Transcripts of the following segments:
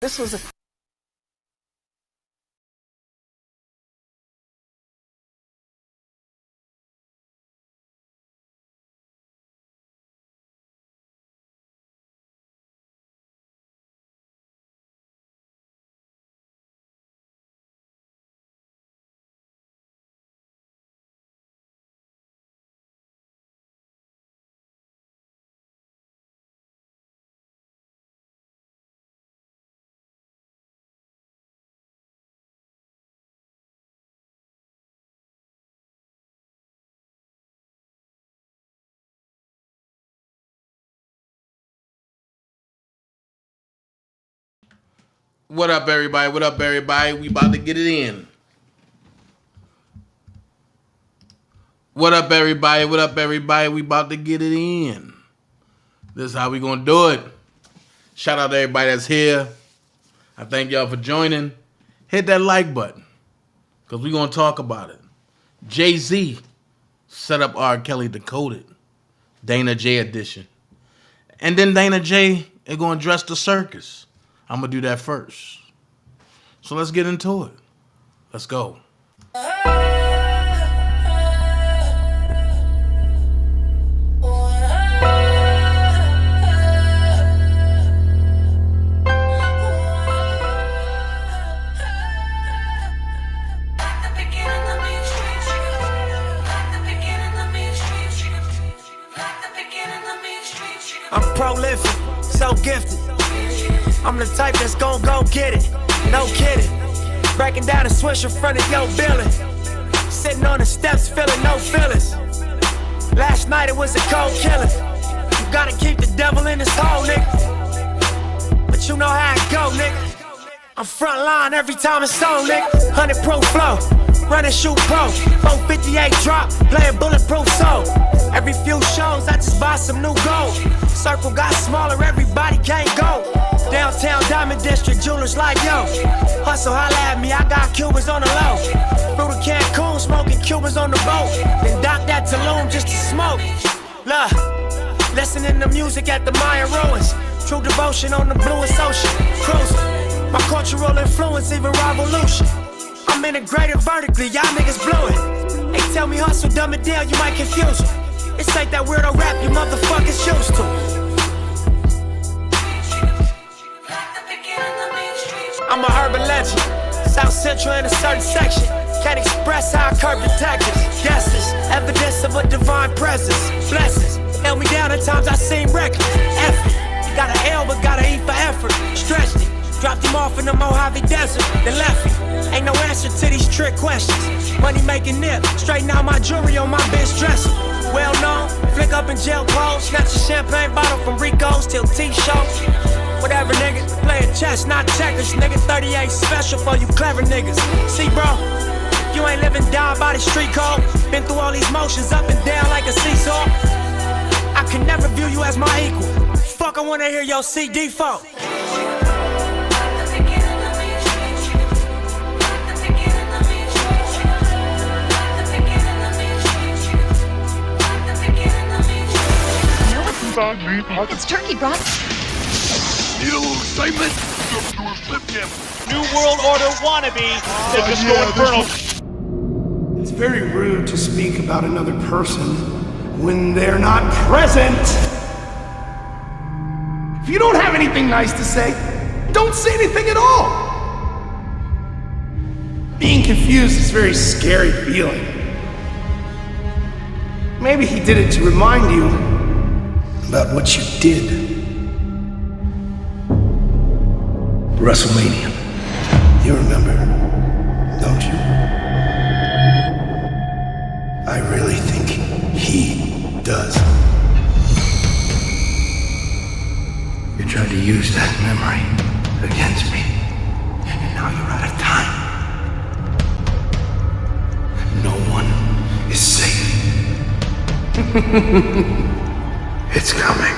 This was a What up, everybody? What up, everybody? We about to get it in. What up, everybody? What up, everybody? We about to get it in. This is how we gonna do it. Shout out to everybody that's here. I thank y'all for joining. Hit that like button, because we gonna talk about it. Jay-Z set up R. Kelly Decoded, DanaJay edition. And then DanaJay is gonna address the circus. I'm going to do that first. So let's get into it. Let's go. I'm prolific, so gifted. I'm the type that's gon' go get it, no kidding. Breaking down a swish in front of your building. Sitting on the steps feeling no feelings. Last night it was a cold killing. You gotta keep the devil in his hole, nigga. But you know how it go, nigga. I'm front line every time it's on, nigga. 100 pro flow, run and shoot pro. 458 drop, playing bulletproof soul. Every few shows I just buy some new gold. Circle got smaller, everybody can't go. Downtown Diamond District, jewelers like yo. Hustle, holla at me, I got Cubans on the low. Through the Cancun, smoking Cubans on the boat. Then dock that Tulum just to smoke. Look, listening to music at the Mayan ruins. True devotion on the bluest ocean. Cruising, my cultural influence, even revolution. I'm integrated vertically, y'all niggas blew it. They tell me hustle, dumb it down, you might confuse them. This ain't that weirdo rap you motherfuckers used to. I'm a urban legend, South Central in a certain section. Can't express how I curb detectives. Guesses, evidence of a divine presence. Blessings, held me down at times I seem reckless. Effort, you got an L but gotta eat for effort. Stretched it, dropped him off in the Mojave Desert. Then left him, ain't no answer to these trick questions. Money making nip, straighten out my jewelry on my bench dresser. Well known, flick up in jail clothes. Snatch a champagne bottle from Rico's till T-shows. Whatever, nigga, playing chess, not checkers. Nigga, 38 special for you clever niggas. See, bro, you ain't living down by the street code. Been through all these motions up and down like a seesaw. I can never view you as my equal. Fuck, I wanna hear your CD fault. It's turkey broth. Need a little excitement? New World Order wannabe that just go infernal. It's very rude to speak about another person when they're not present. If you don't have anything nice to say, don't say anything at all. Being confused is a very scary feeling. Maybe he did it to remind you about what you did. WrestleMania. You remember, don't you? I really think he does. You tried to use that memory against me, and now you're out of time. No one is safe. It's coming.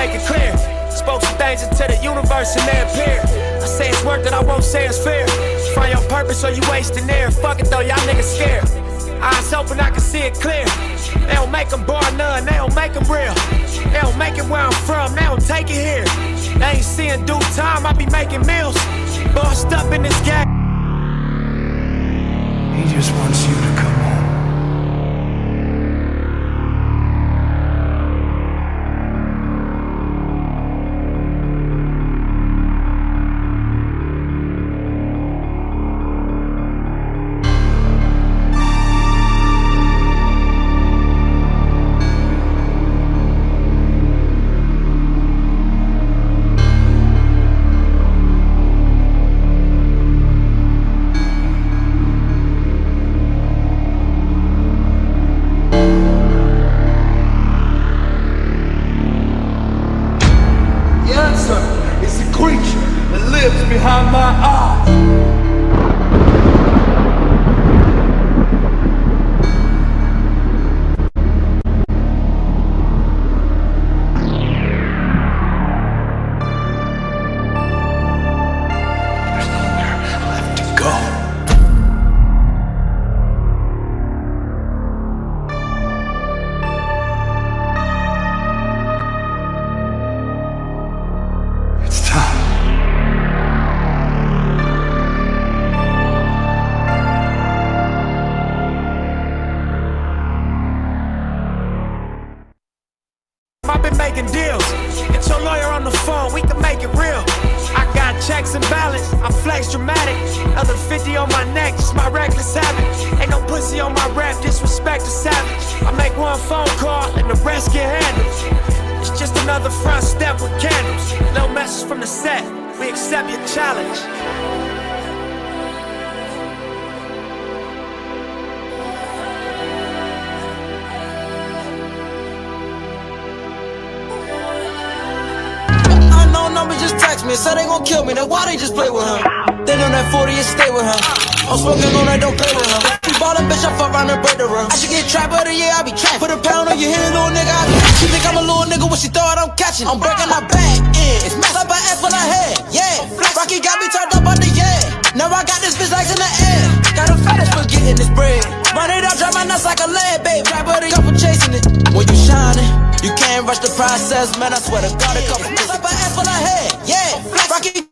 make it clear. Spoke some things into the universe and they appear. I say it's worth it, I won't say it's fair. Find your purpose or you wasting air. Fuck it though, y'all niggas scared. Eyes open, I can see it clear. They don't make them bar none, they don't make them real. They don't make it where I'm from, they don't take it here. They ain't seeing due time, I be making meals. Bossed up in this game. He just wants you to come home. Behind my eyes. There's nowhere left to go. It's time. I've been making deals. Get your lawyer on the phone, we can make it real. I got checks and balance, I flex dramatic. Other 50 on my neck, just my reckless habit. Ain't no pussy on my rap, disrespect is savage. I make one phone call and the rest get handled. It's just another front step with candles. No message from the set, we accept your challenge. Numbers just text me, said they gon' kill me, then why they just play with her? They know that 40 and stay with her. I'm smoking on that, don't play with her. We ballin', bitch, I fuck around and break the run. I should get trapped, but yeah, I be trapped. Put a pound on your head, little nigga. She think I'm a little nigga, what she thought I'm catching. I'm breaking my back in. It's messed up, I ass for the head, yeah. Rocky got me turned up on the yeah. Now I got this bitch legs in the air. Got a fetish for getting this bread. Run it up, drop my nuts like a lead, babe. Trap, but up for chasing it. When you shining, you can't rush the process, man. I swear to God, a couple mess up, I ass for the head, yeah. Rocky.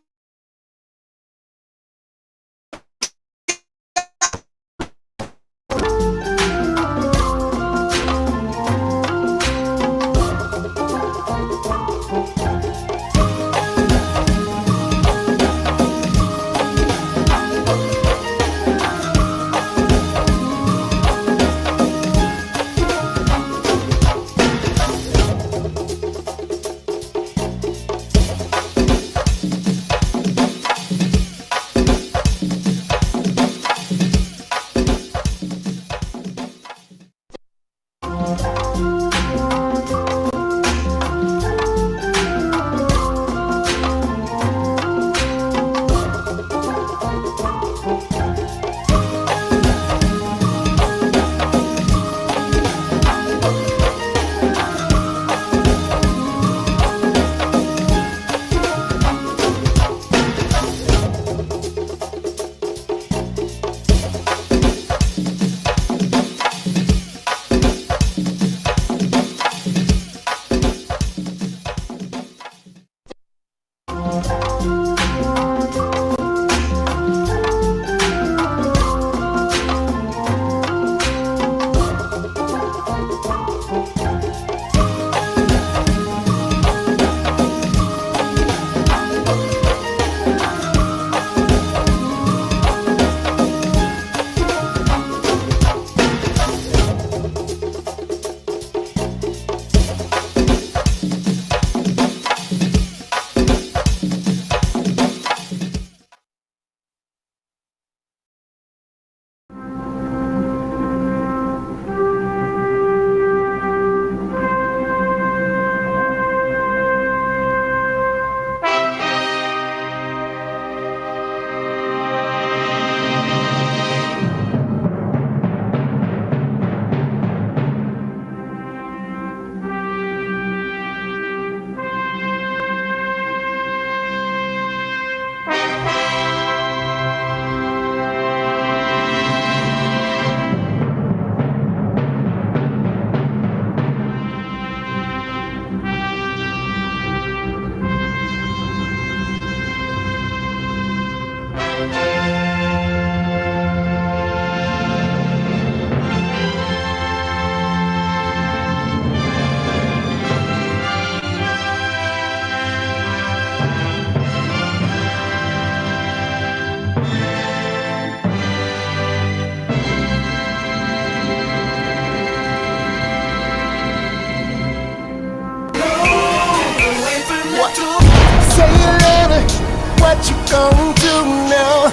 what you gon' do now?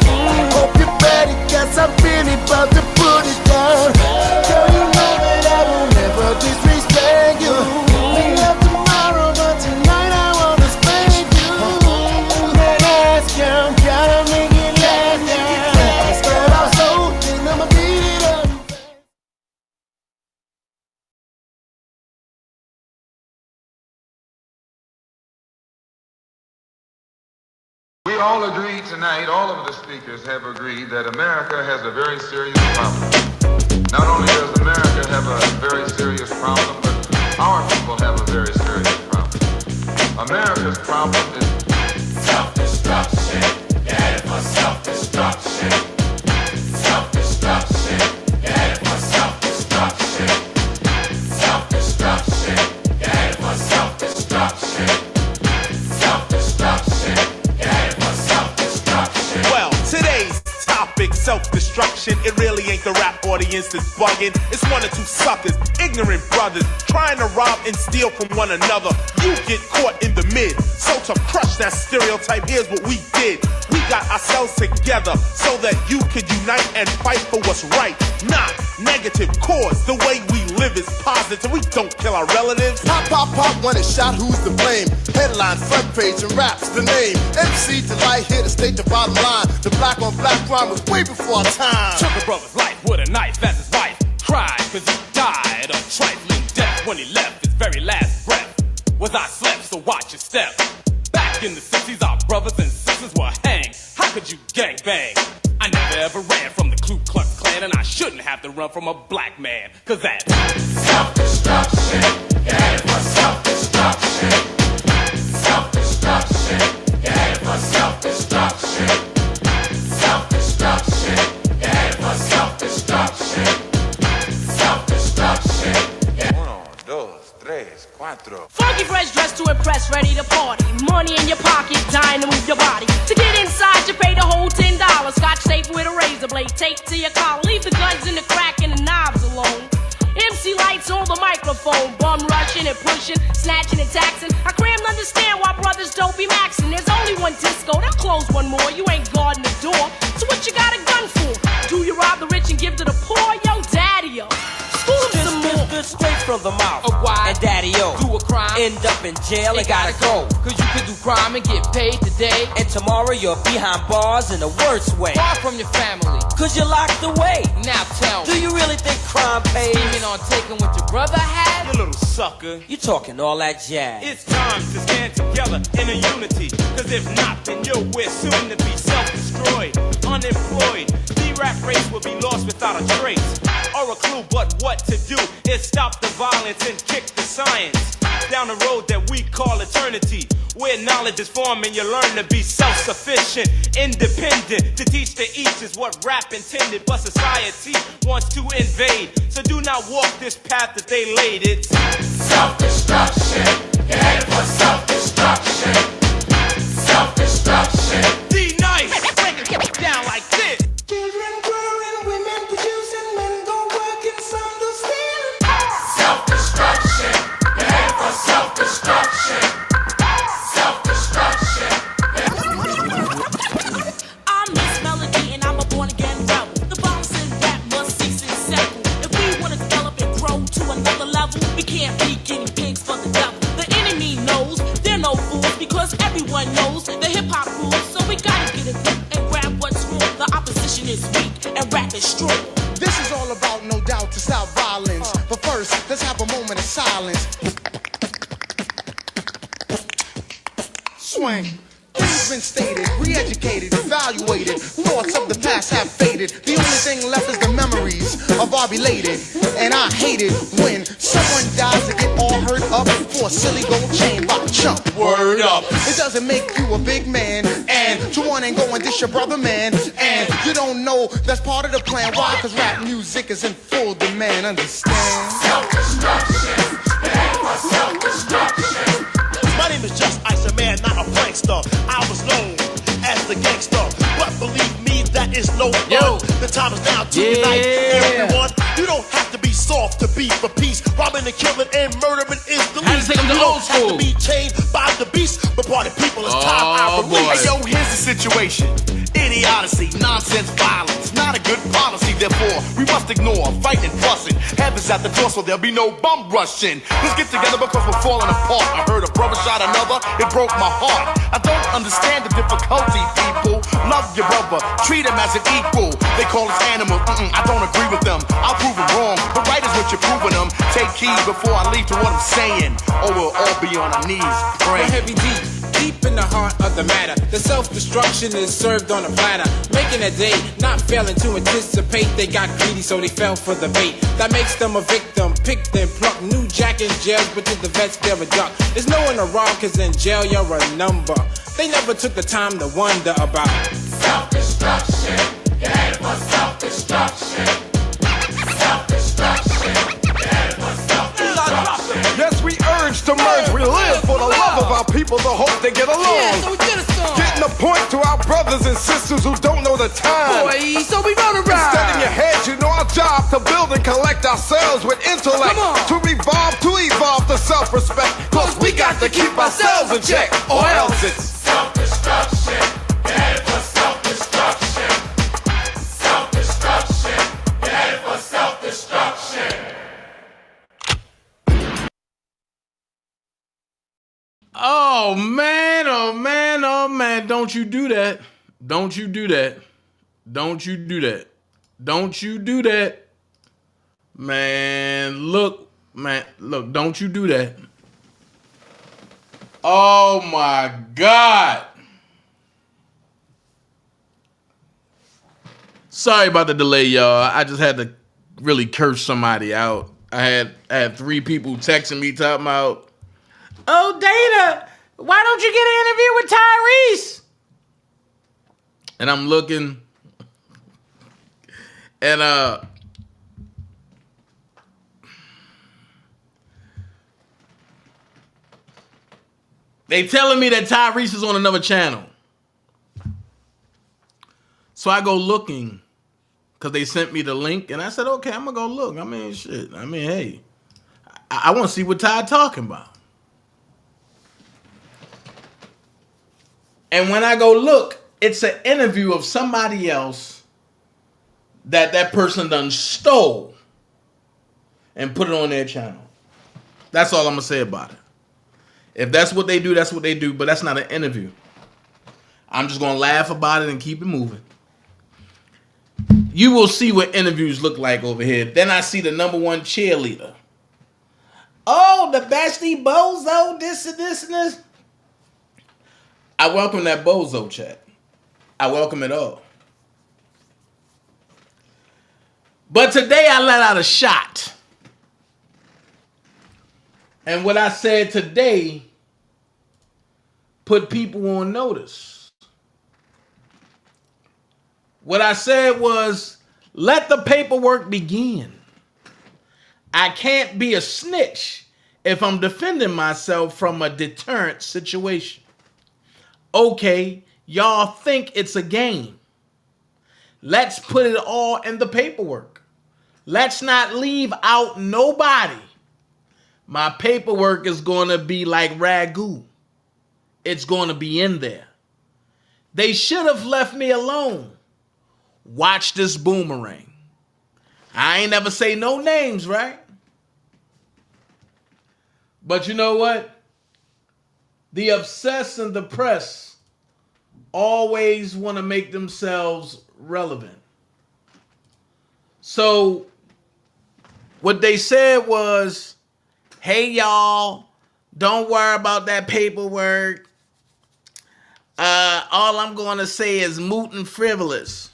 Hope you're ready, cause I'm really about to put it down. Girl, you know that I will never disrespect you. We love tomorrow, but tonight I wanna spank you. That ass count, gotta make it last now. Girl, I'm so thin, I'ma beat it up. We all agree tonight, all of the speakers have agreed that America has a very serious problem. Not only does America have a very serious problem, but our people have a very serious problem. America's problem is self-destruction. You're headed for self-destruction. Self-destruction. You're headed for self-destruction. Self-destruction. You're headed for self-destruction. Self-destruction. Well, today's topic, self-destruction. It really ain't the rap audience that's bugging. It's one or two suckers, ignorant brothers, trying to rob and steal from one another. You get caught in the mid. So to crush that stereotype, here's what we did. We got ourselves together so that you could unite and fight for what's right. Not negative cause. The way we live is positive. We don't kill our relatives. Pop, pop, pop, when it's shot, who's to blame? Headline, front page, and rap's the name. MC Delight here to state the bottom line. The black on black crime was way before our time. Took a brother's life with a knife as his wife cried, cause he died a trifling death when he left his very last breath. Was I slept, so watch your step. Back in the 60s, our brothers and sisters were hanged. How could you gangbang? I never ever ran from the Ku Klux Klan, and I shouldn't have to run from a black man, cause that's self-destruction. You're headed for self-destruction. Self-destruction. You're headed for self-destruction. Self-destruction. You're headed for self-destruction. Self-destruction. 1, 2, 3, 4. Funky fresh dressed to impress, ready to party. Money in your pocket, dying to move your body. To get inside, you pay the whole $10. Scotch tape with a razor blade, taped to your collar. Leave the guns in the crack and the knobs alone. MC lights on the microphone, bum rushing and pushing, snatching and taxing. I crammed understand why brothers don't be maxing. There's only one disco, they'll close one more. You ain't guarding the door, so what you got a gun for? Do you rob the rich and give to the poor? Yo, daddy-o. Straight from the mouth. And daddy-o, do a crime, end up in jail and gotta go. Cause you could do crime and get paid today, and tomorrow you're behind bars in the worst way. Far from your family, cause you're locked away. Now tell me, do you really think crime pays? Scheming on taking what your brother had? you little sucker. You talking all that jazz. It's time to stand together in a unity. Cause if not, then we're soon to be self-destroyed, unemployed. The rap race will be lost without a trace or a clue, but what to do is stop the violence and kick the science down the road that we call eternity, where knowledge is formed and you learn to be self-sufficient, independent. To teach to each is what rap intended, but society wants to invade. So do not walk this path that they laid. It's self-destruction. You're headed for self-destruction. Self-destruction. D-Nice, break it down like this. Children growing, women producing, men go working, some do stealing. Self-destruction. You're headed for self-destruction. Self-destruction. I'm Miss Melody and I'm a born-again rebel. The bombs in rap must cease and settle. If we want to develop and grow to another level, we can't be guinea pigs for the devil. The enemy knows they're no fools because everyone knows the hip-hop rules. So we gotta get it and grab what's wrong. The opposition is weak and rap is strong. This is all about, no doubt, to stop violence. But first, let's have a moment of silence. Swing. Things been stated, re-educated, evaluated. Thoughts of the past have faded. The only thing left is the memories of our belated. And I hate it when someone dies to get all hurt up for a silly gold chain by a chump. Word up. It doesn't make you a big man, and to one and go and dish your brother, man. And you don't know that's part of the plan. Why? Cause rap music is in full demand. Understand? Self-destruction. Self-destruction. My name is Just Ice, a man, not a prankster. I was known as the gangster, but believe me, that is no fun. The time is now to unite everyone. You don't have to be soft to be beef for peace. Robbing and killing and murdering is the Had to least. take 'em to You old don't have school. to be changed by the beast, but party people, it's time I release. boy. Hey, yo, here's the situation. Idiocy, nonsense, violence, not a good policy. Therefore, we must ignore fighting and fussing. Heaven's at the door, so there'll be no bum rushing. Let's get together because we're falling apart. I heard a brother shot another, it broke my heart. I don't understand the difficulty, people. Love your brother, treat him as an equal. They call us animals, I don't agree with them. I'll prove them wrong, but right is what you're proving them. Take heed before I leave to what I'm saying, or we'll all be on our knees praying. Heavy deep in the heart of the matter. The self-destruction is served on a platter, making a day, not failing to anticipate. They got greedy, so they fell for the bait. That makes them a victim, picked and plucked. New jack in jails, but to the vets they're a duck. There's no one around, cause in jail you're a number. They never took the time to wonder about self-destruction. You're headed for self-destruction. Self-destruction. You're headed for self-destruction. Yes, we urge to merge. We live for the love of our people, the hope they get along. Yeah, so we did a song. Getting a point to our brothers and sisters who don't know the time. Boy, so we wrote a rhyme. Instead in your head, you know our job to build and collect ourselves with intellect. Come on. To evolve to self-respect. Cause we got to keep ourselves in check, or else it's self-destruction. You're headed for self-destruction. Self-destruction. You're headed for self-destruction. Oh man, oh man, oh man. Don't you do that. Don't you do that. Don't you do that. Don't you do that. Man, look, don't you do that. Oh my God. Sorry about the delay, y'all. I just had to really curse somebody out. I had 3 people texting me talking about, oh, Dana, why don't you get an interview with Tyrese? And I'm looking, and they telling me that Tyrese is on another channel. So I go looking, because they sent me the link, and I said, okay, I'm going to go look. I mean, shit. I mean, hey, I want to see what Ty talking about. And when I go look, it's an interview of somebody else that person done stole and put it on their channel. That's all I'm going to say about it. If that's what they do, that's what they do, but that's not an interview. I'm just going to laugh about it and keep it moving. You will see what interviews look like over here. Then I see the #1 cheerleader. Oh, the bestie bozo, this and this and this. I welcome that bozo chat. I welcome it all. But today I let out a shot. And what I said today put people on notice. What I said was, let the paperwork begin. I can't be a snitch if I'm defending myself from a deterrent situation. Okay, y'all think it's a game. Let's put it all in the paperwork. Let's not leave out nobody. My paperwork is going to be like ragu. It's going to be in there. They should have left me alone. Watch this boomerang. I ain't never say no names, right? But you know what? The obsessed and the press always want to make themselves relevant. So what they said was, hey, y'all, don't worry about that paperwork. All I'm going to say is moot and frivolous.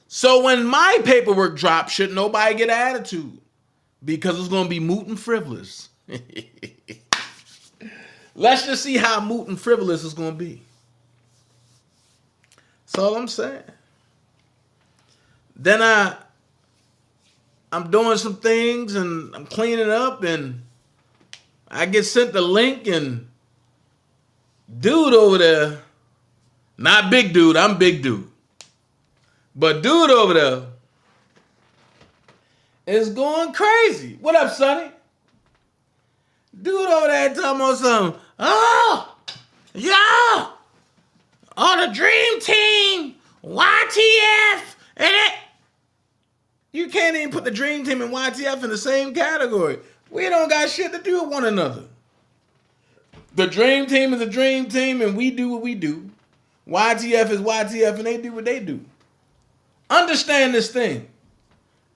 So when my paperwork drops, should nobody get an attitude? Because it's going to be moot and frivolous. Let's just see how moot and frivolous is going to be. That's all I'm saying. Then I'm doing some things and I'm cleaning up and I get sent the link and dude over there, not big dude, I'm big dude. But dude over there is going crazy. What up, Sonny? Dude over there talking about something. Oh, yeah. On the Dream Team, YTF, and it. You can't even put the Dream Team and YTF in the same category. We don't got shit to do with one another. The Dream Team is a Dream Team, and we do what we do. YTF is YTF, and they do what they do. Understand this thing.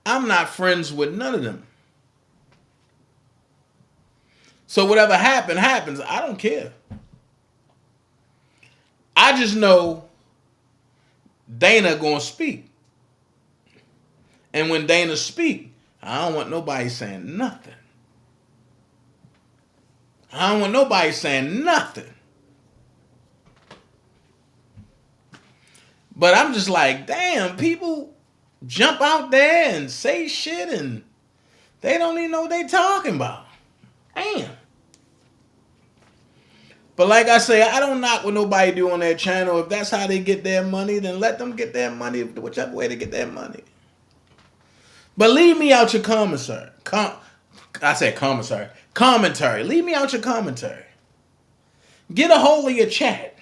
I'm not friends with none of them. So whatever happens. I don't care. I just know Dana gonna speak. And when Dana speak, I don't want nobody saying nothing. I don't want nobody saying nothing. But I'm just like, damn, people jump out there and say shit and they don't even know what they talking about. Damn. But like I say, I don't knock what nobody do on their channel. If that's how they get their money, then let them get their money whichever way they get their money. But leave me out your commentary. Commentary. Leave me out your commentary. Get a hold of your chat.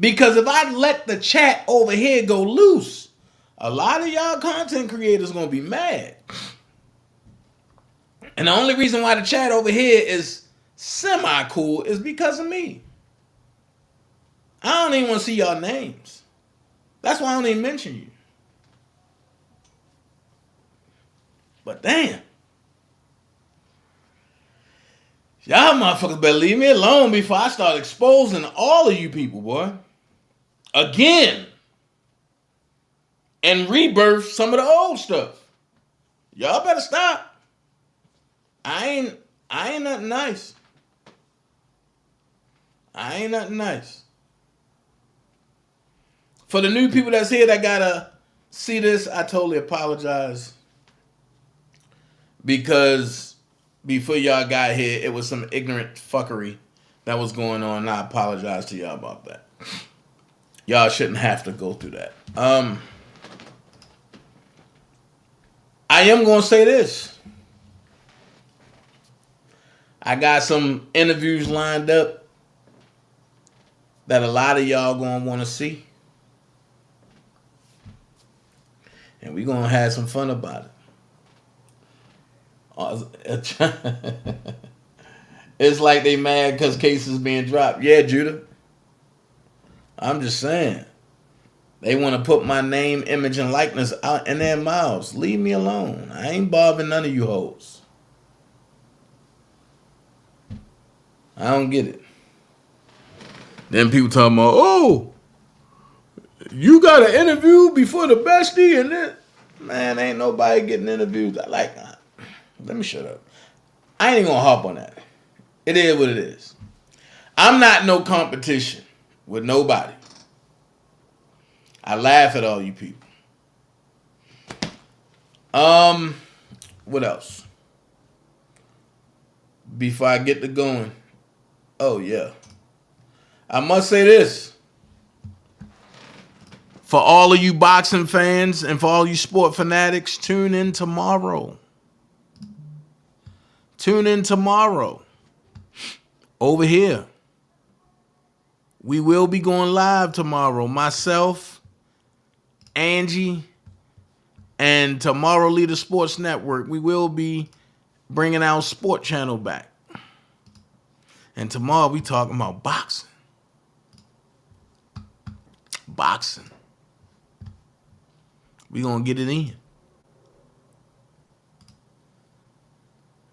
Because if I let the chat over here go loose, a lot of y'all content creators going to be mad. And the only reason why the chat over here is semi-cool is because of me. I don't even want to see y'all names. That's why I don't even mention you. But damn. Y'all motherfuckers better leave me alone before I start exposing all of you people, boy. Again. And rebirth some of the old stuff. Y'all better stop. I ain't nothing nice. I ain't nothing nice. For the new people that's here that gotta see this, I totally apologize. Because before y'all got here, it was some ignorant fuckery that was going on. And I apologize to y'all about that. Y'all shouldn't have to go through that. I am going to say this. I got some interviews lined up that a lot of y'all going to want to see. And we're going to have some fun about it. It's like they mad because cases being dropped. Yeah, Judah. I'm just saying. They want to put my name, image, and likeness out in their mouths. Leave me alone. I ain't bothering none of you hoes. I don't get it. Then people talking about, oh, you got an interview before the bestie and then, man, ain't nobody getting interviews. Let me shut up. I ain't gonna hop on that. It is what it is. I'm not no competition with nobody. I laugh at all you people. What else? Before I get to going. Oh, yeah. I must say this. For all of you boxing fans and for all you sport fanatics, tune in tomorrow. Tune in tomorrow. Over here. We will be going live tomorrow. Myself, Angie, and Tomorrow Leader Sports Network. We will be bringing our sport channel back. And tomorrow we talking about boxing. Boxing. We gonna get it in.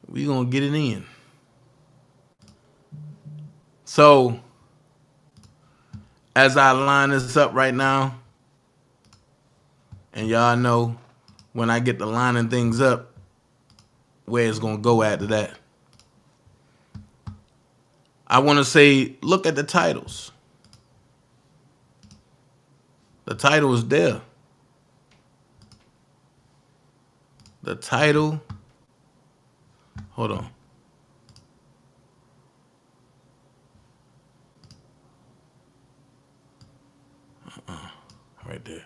We gonna get it in. So, as I line this up right now, and y'all know when I get to lining things up, where it's gonna go after that. I want to say, look at the titles. The title is there. The title. Hold on. Right there.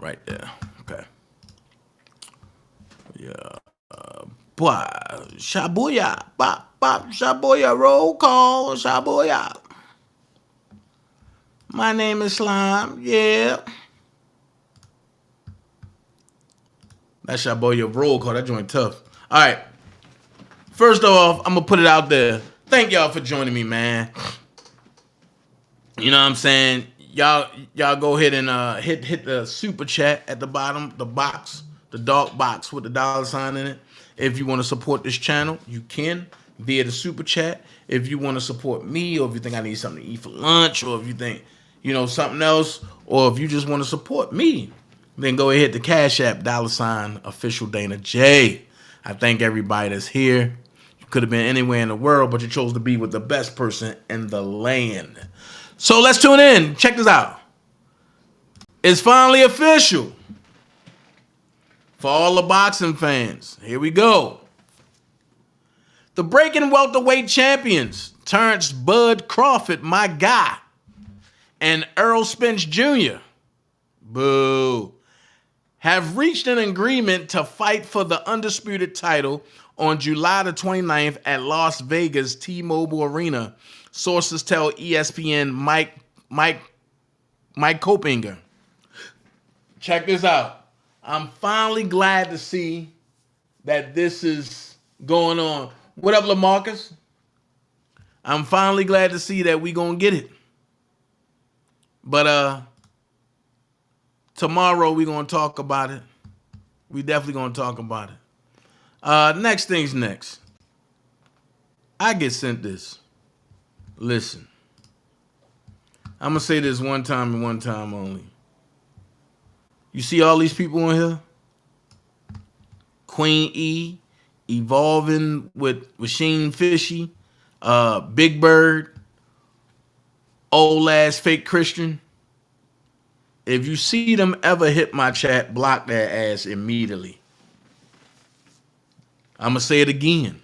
right there. Okay. Yeah. Boy, shabuya, bop, bop, shabuya, roll call, shabuya. My name is Slime, yeah. That's shabuya roll call. That joint tough. All right. First off, I'm gonna put it out there. Thank y'all for joining me, man. You know what I'm saying? Y'all go ahead and hit the super chat at the bottom, the box, the dark box with the $sign in it. If you want to support this channel, you can via the super chat. If you want to support me, or if you think I need something to eat for lunch, or if you think, you know, something else, or if you just want to support me, then go ahead to Cash App, $OfficialDanaJay. I thank everybody that's here. You could have been anywhere in the world, but you chose to be with the best person in the land. So let's tune in. Check this out. It's finally official. For all the boxing fans, here we go. The breaking welterweight champions, Terrence Bud Crawford, my guy, and Errol Spence Jr., boo, have reached an agreement to fight for the undisputed title on July the 29th at Las Vegas T-Mobile Arena. Sources tell ESPN Mike Copinger. Check this out. I'm finally glad to see that this is going on. What up, LaMarcus? I'm finally glad to see that we gonna get it. But tomorrow we gonna talk about it. We definitely gonna talk about it. Next thing's next. I get sent this. Listen. I'm gonna say this one time and one time only. You see all these people on here? Queen E, Evolving with Machine Fishy, Big Bird, Old Ass Fake Christian. If you see them ever hit my chat, block their ass immediately. I'm going to say it again.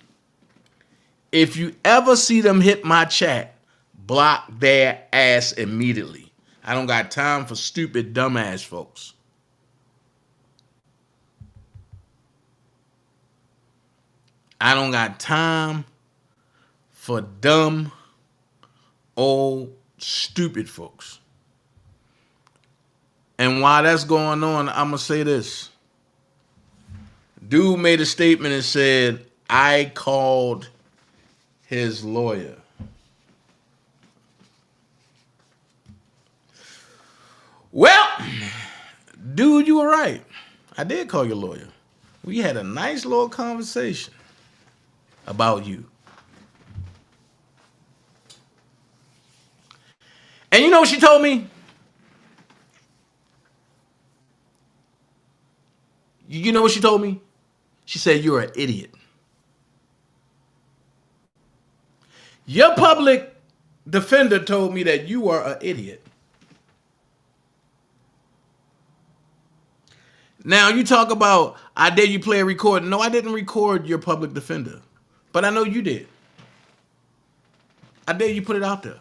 If you ever see them hit my chat, block their ass immediately. I don't got time for stupid, dumbass folks. I don't got time for dumb, old, stupid folks. And while that's going on, I'm going to say this. Dude made a statement and said, I called his lawyer. Well, dude, you were right. I did call your lawyer. We had a nice little conversation about you. And you know what she told me? You know what she told me? She said, you're an idiot. Your public defender told me that you are an idiot. Now, you talk about, I dare you play a recording. No, I didn't record your public defender. But I know you did. I dare you put it out there.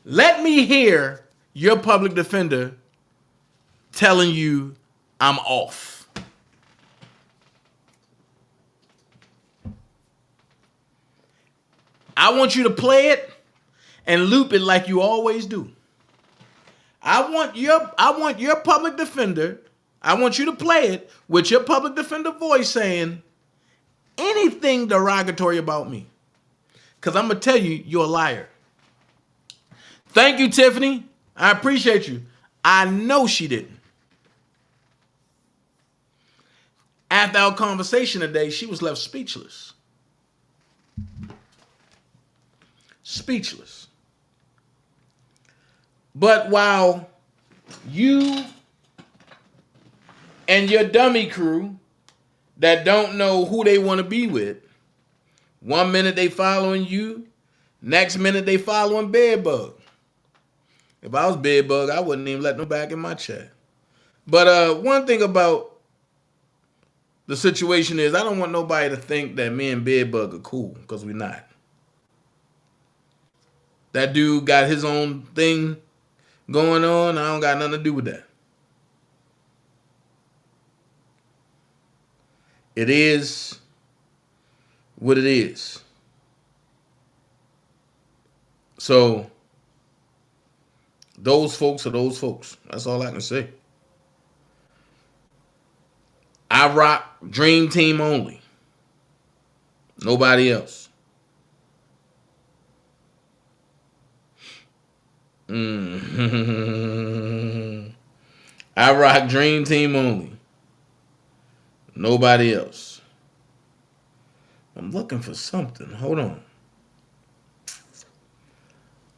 Let me hear your public defender telling you I'm off. I want you to play it and loop it like you always do. I want your public defender, I want you to play it with your public defender voice saying anything derogatory about me. Because I'm going to tell you, you're a liar. Thank you, Tiffany. I appreciate you. I know she didn't. After our conversation today, she was left speechless. Speechless. But while you and your dummy crew that don't know who they want to be with, 1 minute they following you, next minute they following Bedbug. If I was Bedbug, I wouldn't even let them back in my chat. But one thing about the situation is I don't want nobody to think that me and Bedbug are cool, because we're not. That dude got his own thing going on. I don't got nothing to do with that. It is what it is. So those folks are those folks. That's all I can say. I rock Dream Team only. Nobody else. I rock Dream Team only. Nobody else. I'm looking for something. Hold on.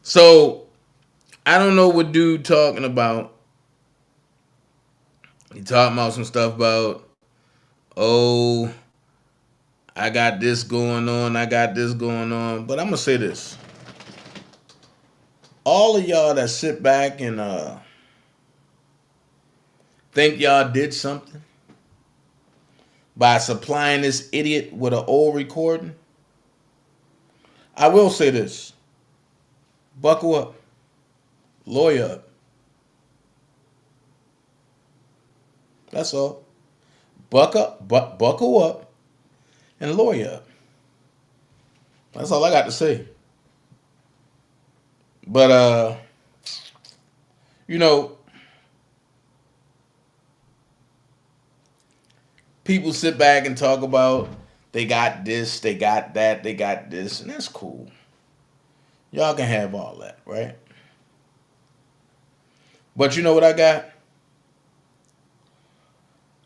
So, I don't know what dude talking about. He talking about some stuff about, oh, I got this going on. I got this going on. But I'm going to say this. All of y'all that sit back and think y'all did something by supplying this idiot with an old recording, I will say this. Buckle up. Lawyer up. That's all. Buckle up and lawyer up. That's all I got to say. But, you know, people sit back and talk about they got this, they got that, they got this, and that's cool. Y'all can have all that, right? But you know what I got?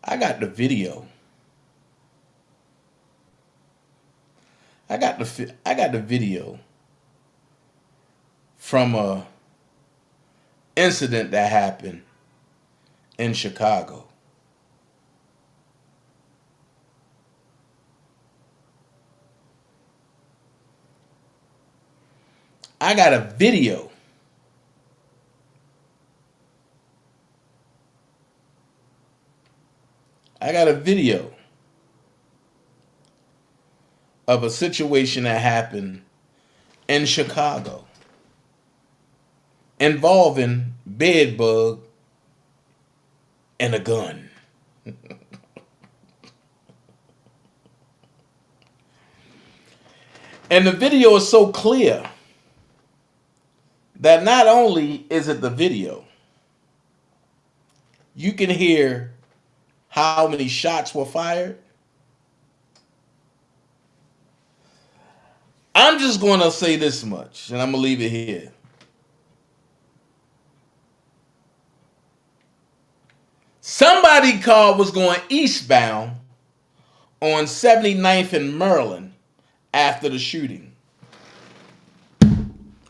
I got the video. I got the video from a incident that happened in Chicago. I got a video. I got a video of a situation that happened in Chicago involving bedbug and a gun. And the video is so clear that not only is it the video, you can hear how many shots were fired. I'm just going to say this much, and I'm going to leave it here. Somebody car was going eastbound on 79th and Maryland after the shooting.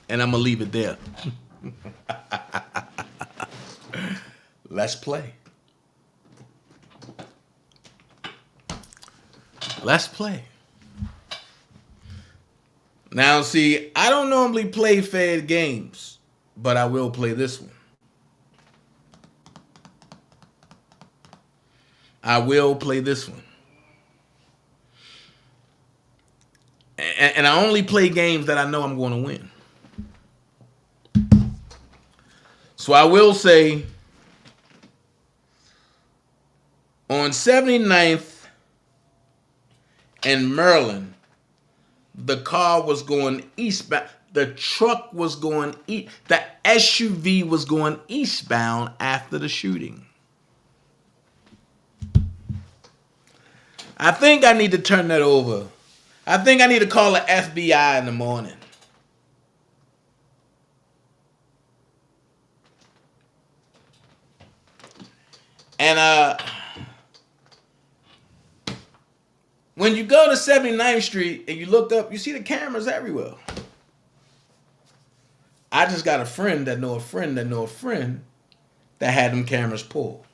And I'm going to leave it there. Let's play. Let's play. Now, see, I don't normally play fed games, but I will play this one. I will play this one. And I only play games that I know I'm going to win. So I will say, on 79th and Maryland, the car was going eastbound. The truck was going east. The SUV was going eastbound after the shooting. I think I need to turn that over. I think I need to call the FBI in the morning. And when you go to 79th Street and you look up, you see the cameras everywhere. I just got a friend that know a friend that know a friend that had them cameras pulled.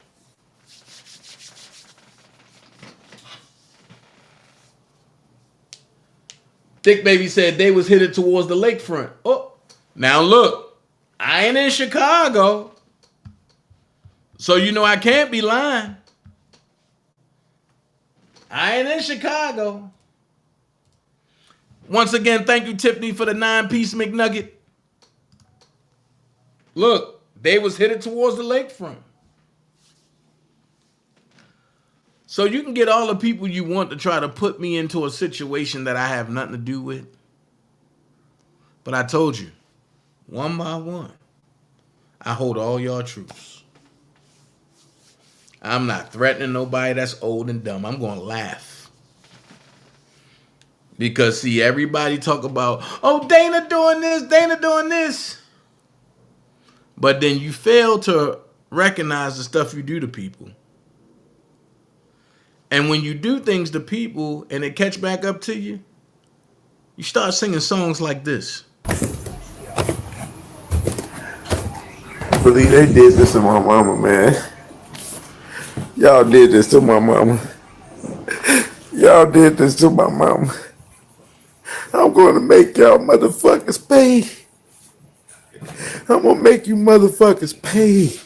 Thick Baby said they was headed towards the lakefront. Oh, now look, I ain't in Chicago, so you know I can't be lying. I ain't in Chicago. Once again, thank you, Tiffany, for the 9-piece McNugget. Look, they was headed towards the lakefront. So you can get all the people you want to try to put me into a situation that I have nothing to do with. But I told you, one by one, I hold all y'all truths. I'm not threatening nobody that's old and dumb. I'm going to laugh. Because, see, everybody talk about, oh, Dana doing this, Dana doing this. But then you fail to recognize the stuff you do to people. And when you do things to people and it catch back up to you, you start singing songs like this. Believe they did this to my mama, man. Y'all did this to my mama. Y'all did this to my mama. I'm going to make y'all motherfuckers pay. I'm going to make you motherfuckers pay.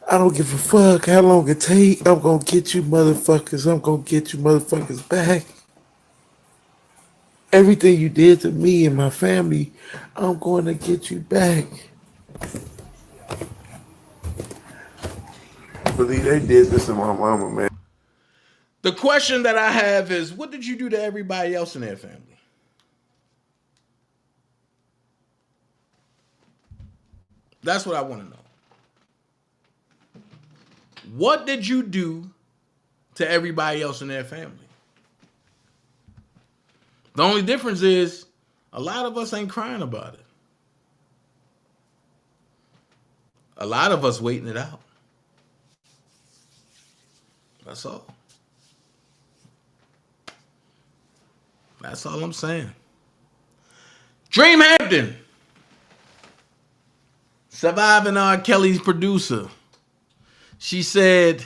I don't give a fuck how long it take. I'm going to get you motherfuckers. I'm going to get you motherfuckers back. Everything you did to me and my family, I'm going to get you back. Believe they did this to my mama, man. The question that I have is, what did you do to everybody else in their family? That's what I want to know. What did you do to everybody else in their family? The only difference is a lot of us ain't crying about it. A lot of us waiting it out. That's all. That's all I'm saying. Dream Hampton, Surviving R. Kelly's producer. She said,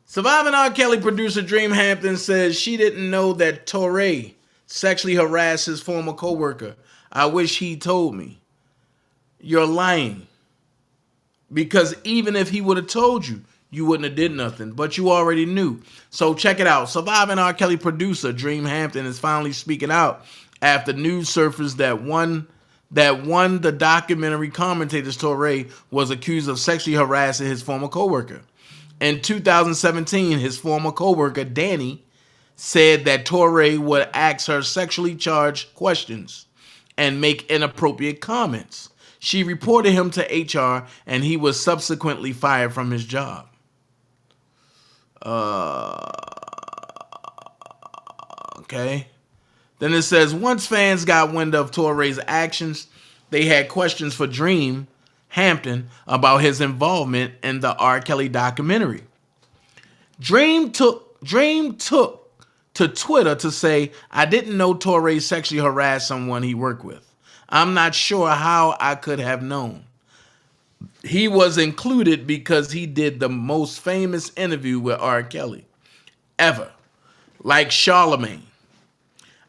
Surviving R. Kelly producer Dream Hampton says she didn't know that Torre sexually harassed his former co-worker. I wish he told me. You're lying. Because even if he would have told you, you wouldn't have did nothing. But you already knew. So check it out. Surviving R. Kelly producer Dream Hampton is finally speaking out after news surfaced that one the documentary commentator's Torre was accused of sexually harassing his former co-worker. In 2017, his former co-worker, Danny, said that Torre would ask her sexually charged questions and make inappropriate comments. She reported him to HR, and he was subsequently fired from his job. Okay. Then it says, once fans got wind of Torre's actions, they had questions for Dream Hampton about his involvement in the R. Kelly documentary. Dream took to Twitter to say, I didn't know Torre sexually harassed someone he worked with. I'm not sure how I could have known. He was included because he did the most famous interview with R. Kelly ever. Like Charlemagne.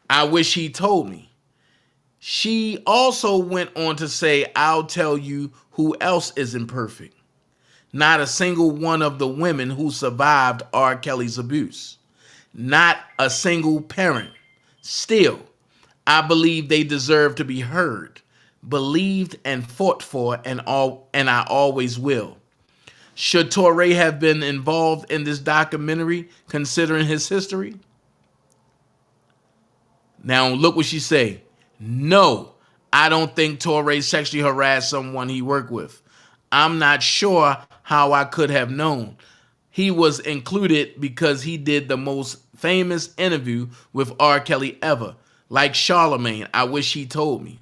I wish he told me. She also went on to say, I'll tell you who else isn't perfect. Not a single one of the women who survived R. Kelly's abuse. Not a single parent. Still, I believe they deserve to be heard, believed, and fought for, and I always will. Should Torre have been involved in this documentary, considering his history? Now, look what she say. No, I don't think Torre sexually harassed someone he worked with. I'm not sure how I could have known. He was included because he did the most famous interview with R. Kelly ever. Like Charlemagne, I wish he told me.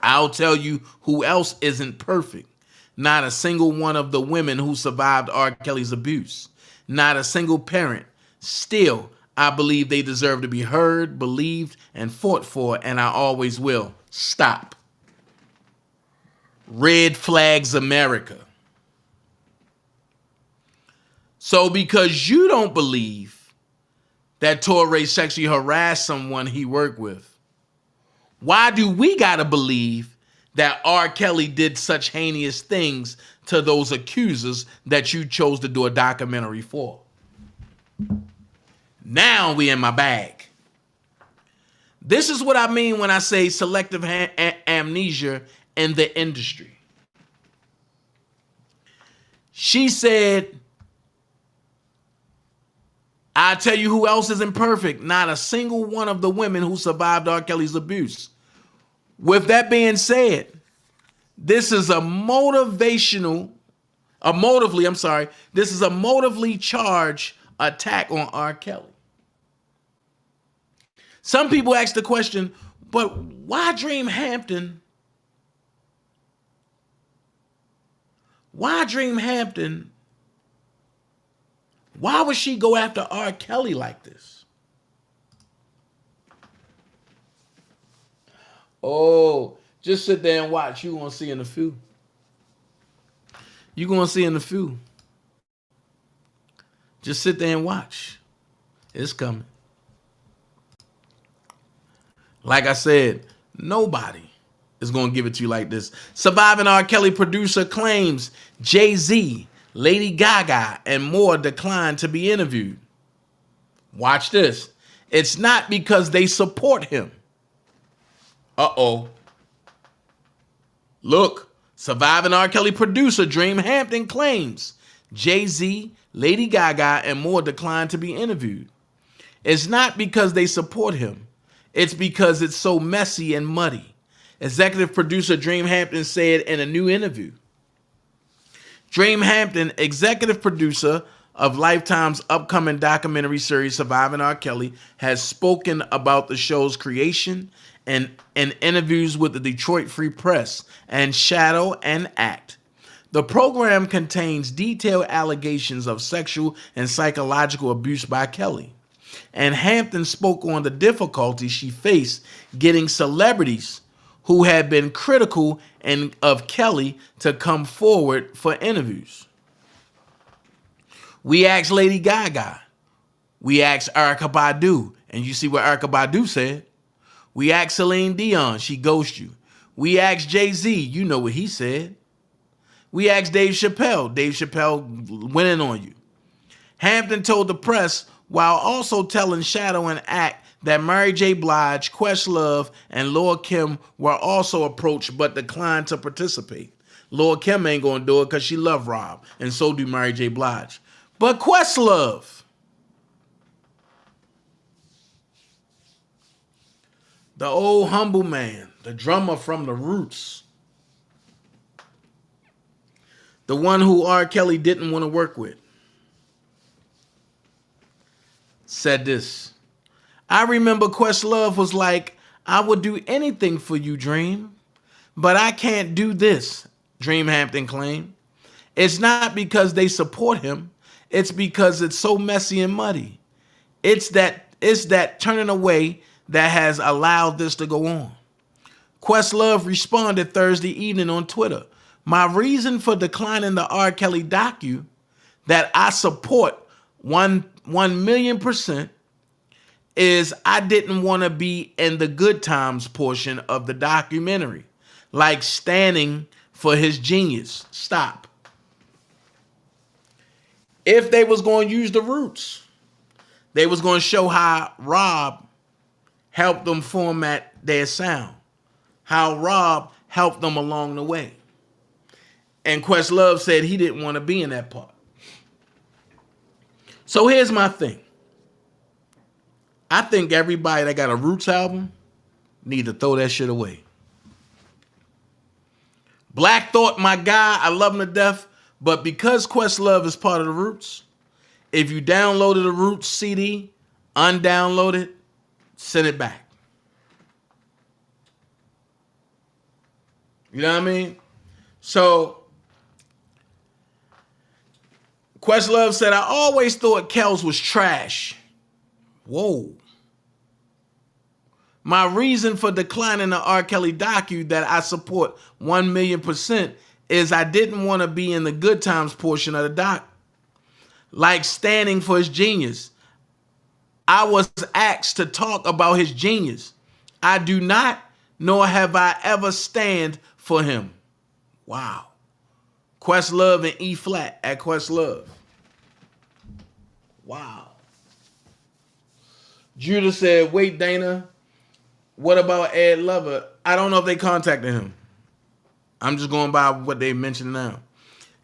I'll tell you who else isn't perfect. Not a single one of the women who survived R. Kelly's abuse. Not a single parent. Still, I believe they deserve to be heard, believed, and fought for, and I always will. Stop. Red flags America. So because you don't believe that Torre sexually harassed someone he worked with, why do we gotta believe that R. Kelly did such heinous things to those accusers that you chose to do a documentary for? Now we in my bag. This is what I mean when I say selective amnesia in the industry. She said I tell you who else isn't perfect. Not a single one of the women who survived R. Kelly's abuse. With that being said, this is this is a motively charged attack on R. Kelly. Some people ask the question, but why Dream Hampton? Why Dream Hampton? Why would she go after R. Kelly like this? Oh, just sit there and watch. You're going to see in a few. You're going to see in a few. Just sit there and watch. It's coming. Like I said, nobody is going to give it to you like this. Surviving R. Kelly producer claims Jay-Z, Lady Gaga, and more declined to be interviewed. Watch this. It's not because they support him. Uh-oh. Look, surviving R. Kelly producer Dream Hampton claims Jay-Z, Lady Gaga, and more declined to be interviewed. It's not because they support him. It's because it's so messy and muddy. Executive producer Dream Hampton said in a new interview. Dream Hampton, executive producer of Lifetime's upcoming documentary series Surviving R. Kelly, has spoken about the show's creation and in interviews with the Detroit Free Press and Shadow and Act. The program contains detailed allegations of sexual and psychological abuse by Kelly. And Hampton spoke on the difficulty she faced getting celebrities who had been critical of Kelly to come forward for interviews. We asked Lady Gaga. We asked Erykah Badu. And you see what Erykah Badu said. We asked Celine Dion. She ghosted you. We asked Jay-Z. You know what he said. We asked Dave Chappelle. Dave Chappelle went in on you. Hampton told the press, while also telling Shadow and Act that Mary J. Blige, Questlove, and Lord Kim were also approached but declined to participate. Lord Kim ain't gonna do it because she loved Rob, and so do Mary J. Blige. But Questlove, the old humble man, the drummer from the Roots, the one who R. Kelly didn't want to work with, said this. I remember Questlove was like, I would do anything for you, Dream, but I can't do this, Dream Hampton claimed. It's not because they support him. It's because it's so messy and muddy. It's that turning away that has allowed this to go on. Questlove responded Thursday evening on Twitter. My reason for declining the R. Kelly docu that I support 1,000,000% is I didn't want to be in the good times portion of the documentary, like standing for his genius. Stop. If they was going to use the Roots, they was going to show how Rob helped them format their sound, how Rob helped them along the way. And Questlove said he didn't want to be in that part. So here's my thing. I think everybody that got a Roots album need to throw that shit away. Black Thought, my guy, I love him to death, but because Questlove is part of the Roots, if you downloaded a Roots CD, undownload it, send it back. You know what I mean? So Questlove said, I always thought Kells was trash. Whoa. My reason for declining the R. Kelly docu that I support 1,000,000% is I didn't want to be in the good times portion of the doc. Like standing for his genius. I was asked to talk about his genius. I do not, nor have I ever stand for him. Wow. Questlove and E flat at Questlove. Wow. Judah said, wait, Dana, what about Ed Lover? I don't know if they contacted him. I'm just going by what they mentioned now.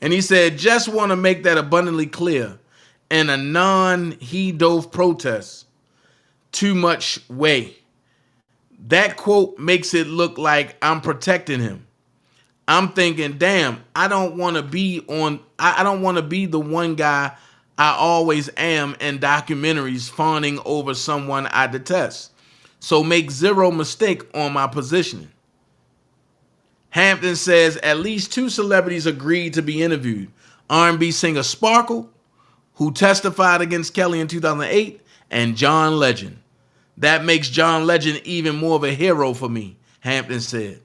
And he said, just want to make that abundantly clear. in a non-he dove protest too much way. That quote makes it look like I'm protecting him. I'm thinking, damn, I don't want to be the one guy I always am in documentaries fawning over someone I detest. So make zero mistake on my positioning. Hampton says at least 2 celebrities agreed to be interviewed. R&B singer Sparkle, who testified against Kelly in 2008, and John Legend. That makes John Legend even more of a hero for me, Hampton said.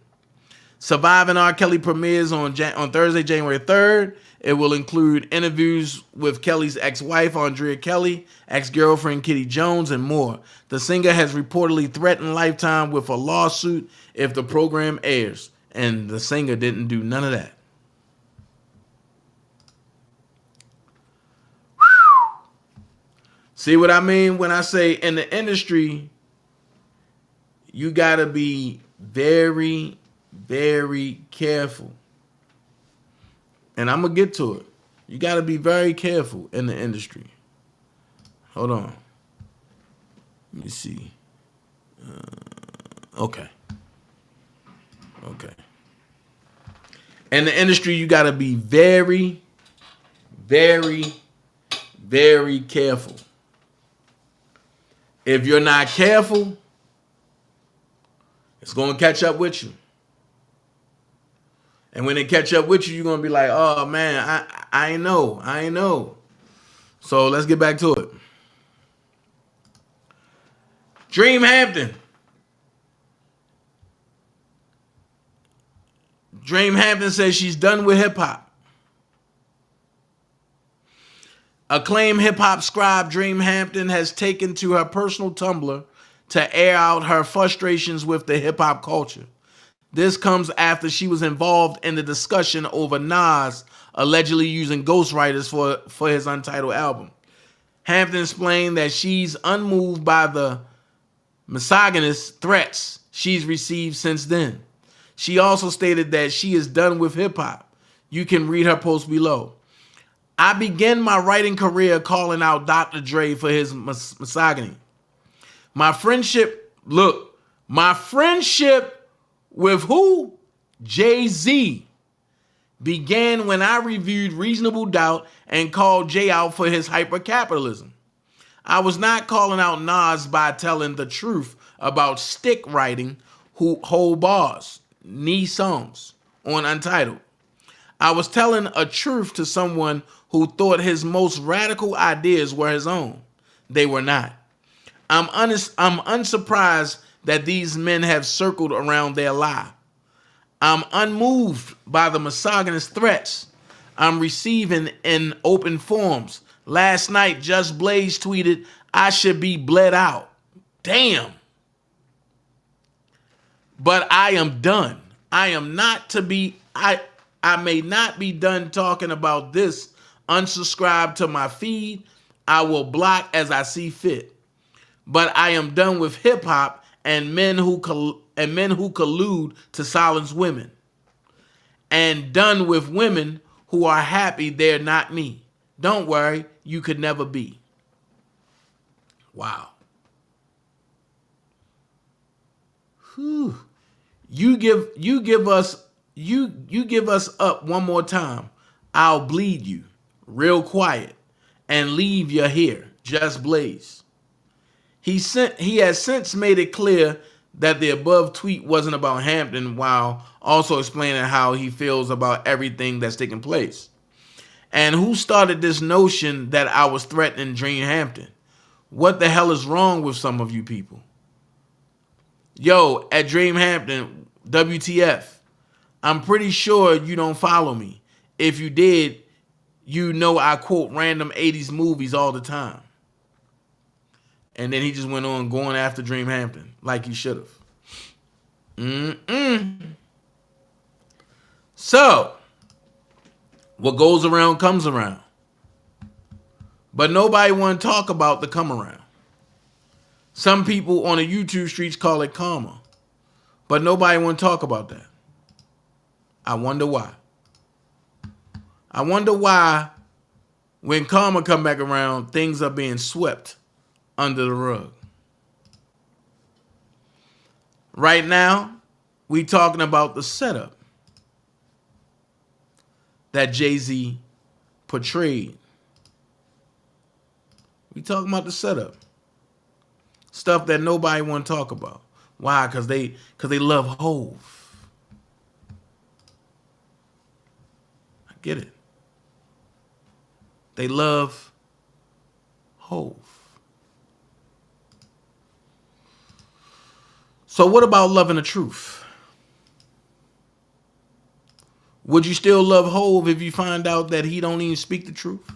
Surviving R. Kelly premieres on Thursday, January 3rd. It will include interviews with Kelly's ex-wife, Andrea Kelly, ex-girlfriend Kitty Jones, and more. The singer has reportedly threatened Lifetime with a lawsuit if the program airs, and the singer didn't do none of that. See what I mean when I say in the industry, you got to be very, very careful. And I'm going to get to it. You got to be very careful in the industry. Hold on. Let me see. Okay. In the industry, you got to be very, very, very careful. If you're not careful, it's going to catch up with you. And when it catch up with you, you're going to be like, oh, man, I ain't know. So let's get back to it. Dream Hampton. Dream Hampton says she's done with hip-hop. Acclaimed hip-hop scribe Dream Hampton has taken to her personal Tumblr to air out her frustrations with the hip-hop culture. This comes after she was involved in the discussion over Nas allegedly using ghostwriters for his untitled album. Hampton explained that she's unmoved by the misogynist threats she's received since then. She also stated that she is done with hip-hop. You can read her post below. I began my writing career calling out Dr. Dre for his misogyny. My friendship with who? Jay-Z began when I reviewed Reasonable Doubt and called Jay out for his hypercapitalism. I was not calling out Nas by telling the truth about stick writing whole bars, knee songs on Untitled. I was telling a truth to someone who thought his most radical ideas were his own. They were not. I'm unsurprised that these men have circled around their lie. I'm unmoved by the misogynist threats I'm receiving in open forums. Last night, Just Blaze tweeted, I should be bled out. Damn. But I am done. I may not be done talking about this. Unsubscribe to my feed. I will block as I see fit. But I am done with hip hop and men who collude to silence women. And done with women who are happy they're not me. Don't worry, you could never be. Wow. Whew. You give us up one more time, I'll bleed you real quiet and leave you here. Just Blaze. He has since made it clear that the above tweet wasn't about Hampton, while also explaining how he feels about everything that's taking place. And who started this notion that I was threatening Dream Hampton? What the hell is wrong with some of you people? Yo, at Dream Hampton, WTF. I'm pretty sure you don't follow me. If you did, you know I quote random 80s movies all the time. And then he just went on going after Dream Hampton like he should have. So, what goes around comes around. But nobody want to talk about the come around. Some people on the YouTube streets call it karma. But nobody want to talk about that. I wonder why. I wonder why When karma come back around, things are being swept under the rug. Right now, we talking about the setup that Jay-Z portrayed. We talking about the setup. Stuff that nobody want to talk about. Why? Because they love Hove. I get it. They love Hove. So what about loving the truth? Would you still love Hove if you find out that he don't even speak the truth?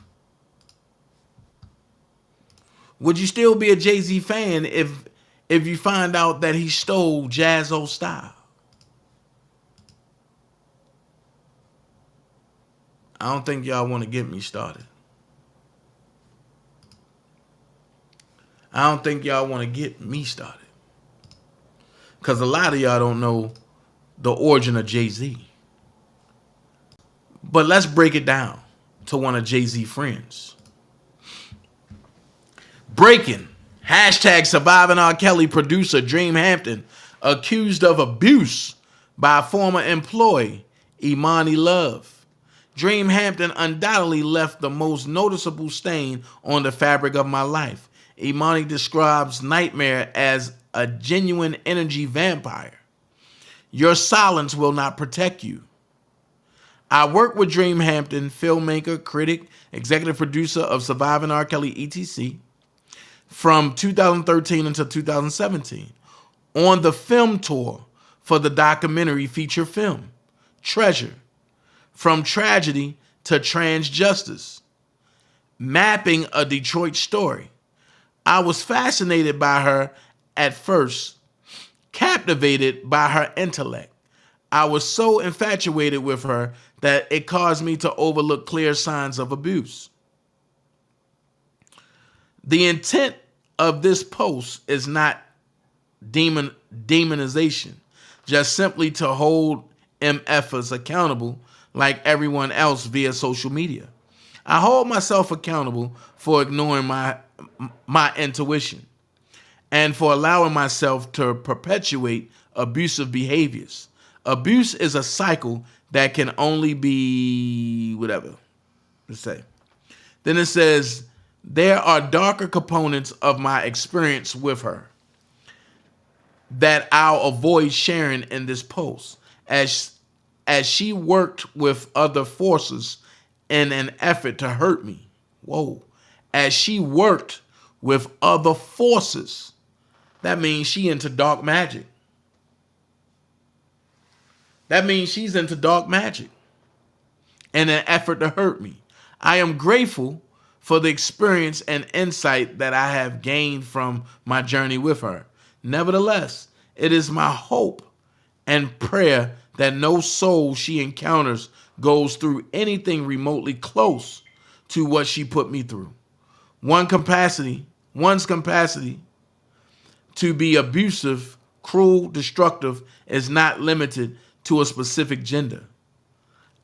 Would you still be a Jay-Z fan if you find out that he stole Jazzo's style? I don't think y'all want to get me started. I don't think y'all want to get me started. Because a lot of y'all don't know the origin of Jay-Z. But let's break it down to one of Jay-Z's friends. Breaking. Hashtag surviving R. Kelly producer Dream Hampton accused of abuse by a former employee, Imani Love. Dream Hampton undoubtedly left the most noticeable stain on the fabric of my life. Imani describes Nightmare as a genuine energy vampire. Your silence will not protect you. I worked with Dream Hampton, filmmaker, critic, executive producer of Surviving R. Kelly, etc., from 2013 until 2017, on the film tour for the documentary feature film, Treasure, From Tragedy to Transjustice, mapping a Detroit story. I was fascinated by her at first, captivated by her intellect. I was so infatuated with her that it caused me to overlook clear signs of abuse. The intent of this post is not demonization, just simply to hold MFers accountable like everyone else via social media. I hold myself accountable for ignoring my intuition and for allowing myself to perpetuate abusive behaviors. Abuse is a cycle that can only be whatever. Let's say. Then it says, there are darker components of my experience with her that I'll avoid sharing in this post, as she worked with other forces in an effort to hurt me. Whoa. As she worked with other forces. That means she into dark magic. That means she's into dark magic in an effort to hurt me. I am grateful for the experience and insight that I have gained from my journey with her. Nevertheless, it is my hope and prayer that no soul she encounters goes through anything remotely close to what she put me through. One's capacity to be abusive, cruel, destructive is not limited to a specific gender.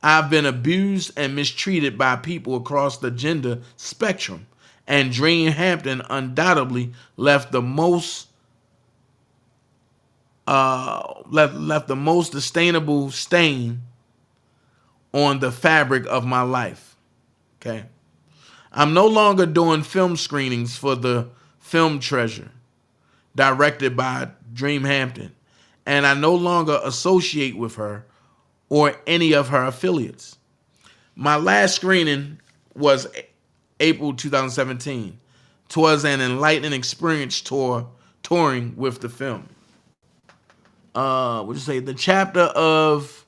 I've been abused and mistreated by people across the gender spectrum, and Dream Hampton undoubtedly left the most sustainable stain on the fabric of my life. Okay, I'm no longer doing film screenings for the film Treasure, directed by Dream Hampton, and I no longer associate with her or any of her affiliates. My last screening was April 2017. 'Twas an enlightening experience touring with the film. What you say? The chapter of